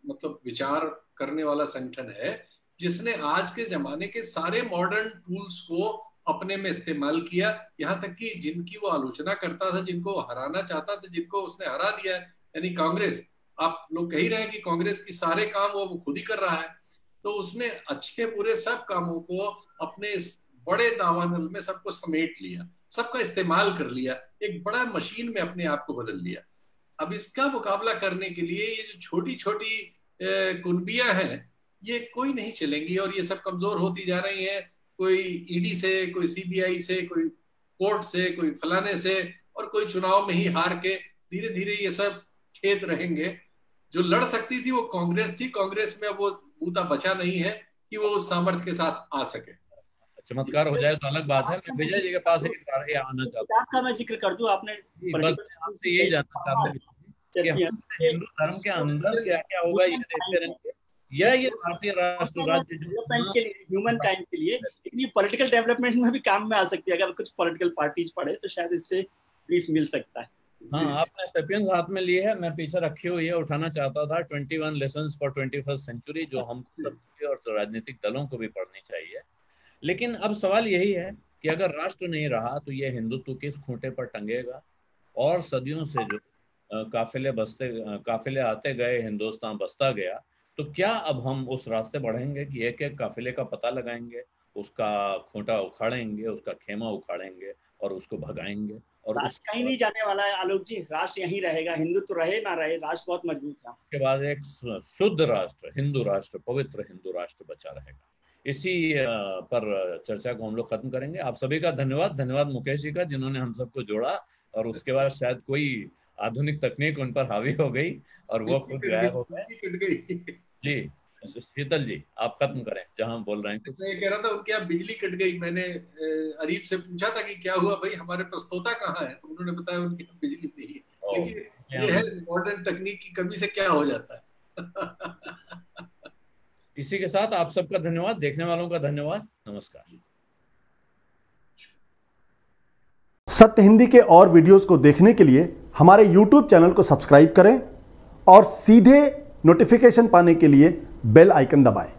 मतलब विचार करने वाला संगठन है, जिसने आज के जमाने के सारे मॉडर्न टूल्स को अपने में इस्तेमाल किया। यहाँ तक कि जिनकी वो आलोचना करता था, जिनको हराना चाहता था, जिनको उसने हरा दिया, यानी कांग्रेस। आप लोग कह ही रहे हैं कि कांग्रेस की सारे काम वो खुद ही कर रहा है, तो उसने अच्छे बुरे सब कामों को अपने इस बड़े दावानल में सबको समेट लिया, सबका इस्तेमाल कर लिया, एक बड़ा मशीन में अपने आप को बदल लिया। अब इसका मुकाबला करने के लिए ये जो छोटी छोटी कुनबियां हैं, ये कोई नहीं चलेंगी और ये सब कमजोर होती जा रही हैं। कोई ईडी से, कोई सीबीआई से, कोई कोर्ट से, कोई फलाने से, और कोई चुनाव में ही हार के धीरे धीरे ये सब खेत रहेंगे। जो लड़ सकती थी वो कांग्रेस थी, कांग्रेस में वो बूता बचा नहीं है कि वो उस सामर्थ्य के साथ आ सके। चमत्कार हो जाए तो अलग बात है। मैं विजय जी के पास एक बार आना चाहता हूँ, आपका मैं जिक्र कर दूं। आपने आपसे यही जानना चाहता हूँ कि हिंदू धर्म के अंदर क्या क्या होगा, ये देखते रहेंगे, या ये भारतीय राष्ट्र राज्य डेवलपमेंट के लिए, ह्यूमन काइंड के लिए, लेकिन ये पॉलिटिकल डेवलपमेंट में भी काम में आ सकती है। अगर कुछ पॉलिटिकल पार्टीज पढ़े तो शायद इससे ब्रीफ मिल सकता है। हाँ, आपने सेपियंस हाथ में ली है, मैं पीछे रखी हुई है, उठाना चाहता था 21 लेसन्स फॉर 21st सेंचुरी, जो हम सबको और राजनीतिक दलों को भी पढ़नी चाहिए। लेकिन अब सवाल यही है कि अगर राष्ट्र नहीं रहा तो ये हिंदुत्व किस खूंटे पर टंगेगा, और सदियों से जो काफिले आते गए, हिंदुस्तान बसता गया, तो क्या अब हम उस रास्ते बढ़ेंगे कि एक एक काफिले का पता लगाएंगे, उसका खूंटा उखाड़ेंगे, उसका खेमा उखाड़ेंगे और उसको भगाएंगे? और राष्ट्र कहीं नहीं जाने वाला है आलोक जी, राष्ट्र यहीं रहेगा, हिंदुत्व रहे ना रहे, राष्ट्र बहुत मजबूत है। उसके बाद एक शुद्ध राष्ट्र, हिंदू राष्ट्र, पवित्र हिंदू राष्ट्र बचा रहेगा। इसी पर चर्चा को हम लोग खत्म करेंगे। आप सभी का धन्यवाद मुकेश जी का, जिन्होंने हम सबको जोड़ा, और उसके बाद शायद कोई आधुनिक तकनीक उन पर हावी हो गई और वो खुद गायब हो गए। जी शीतल जी, आप खत्म करें जहां बोल रहे हैं। मैं ये कह रहा था उनके यहाँ बिजली कट गई। मैंने अरीब से पूछा था कि क्या हुआ भाई, हमारे प्रस्तोता कहाँ है, तो उन्होंने बताया उनके यहाँ बिजली नहीं है। लेकिन ये है मॉडर्न तकनीक की कमी से क्या हो जाता है। इसी के साथ आप सबका धन्यवाद, देखने वालों का धन्यवाद, नमस्कार। सत्य हिंदी के और वीडियोस को देखने के लिए हमारे YouTube चैनल को सब्सक्राइब करें और सीधे नोटिफिकेशन पाने के लिए बेल आइकन दबाएं।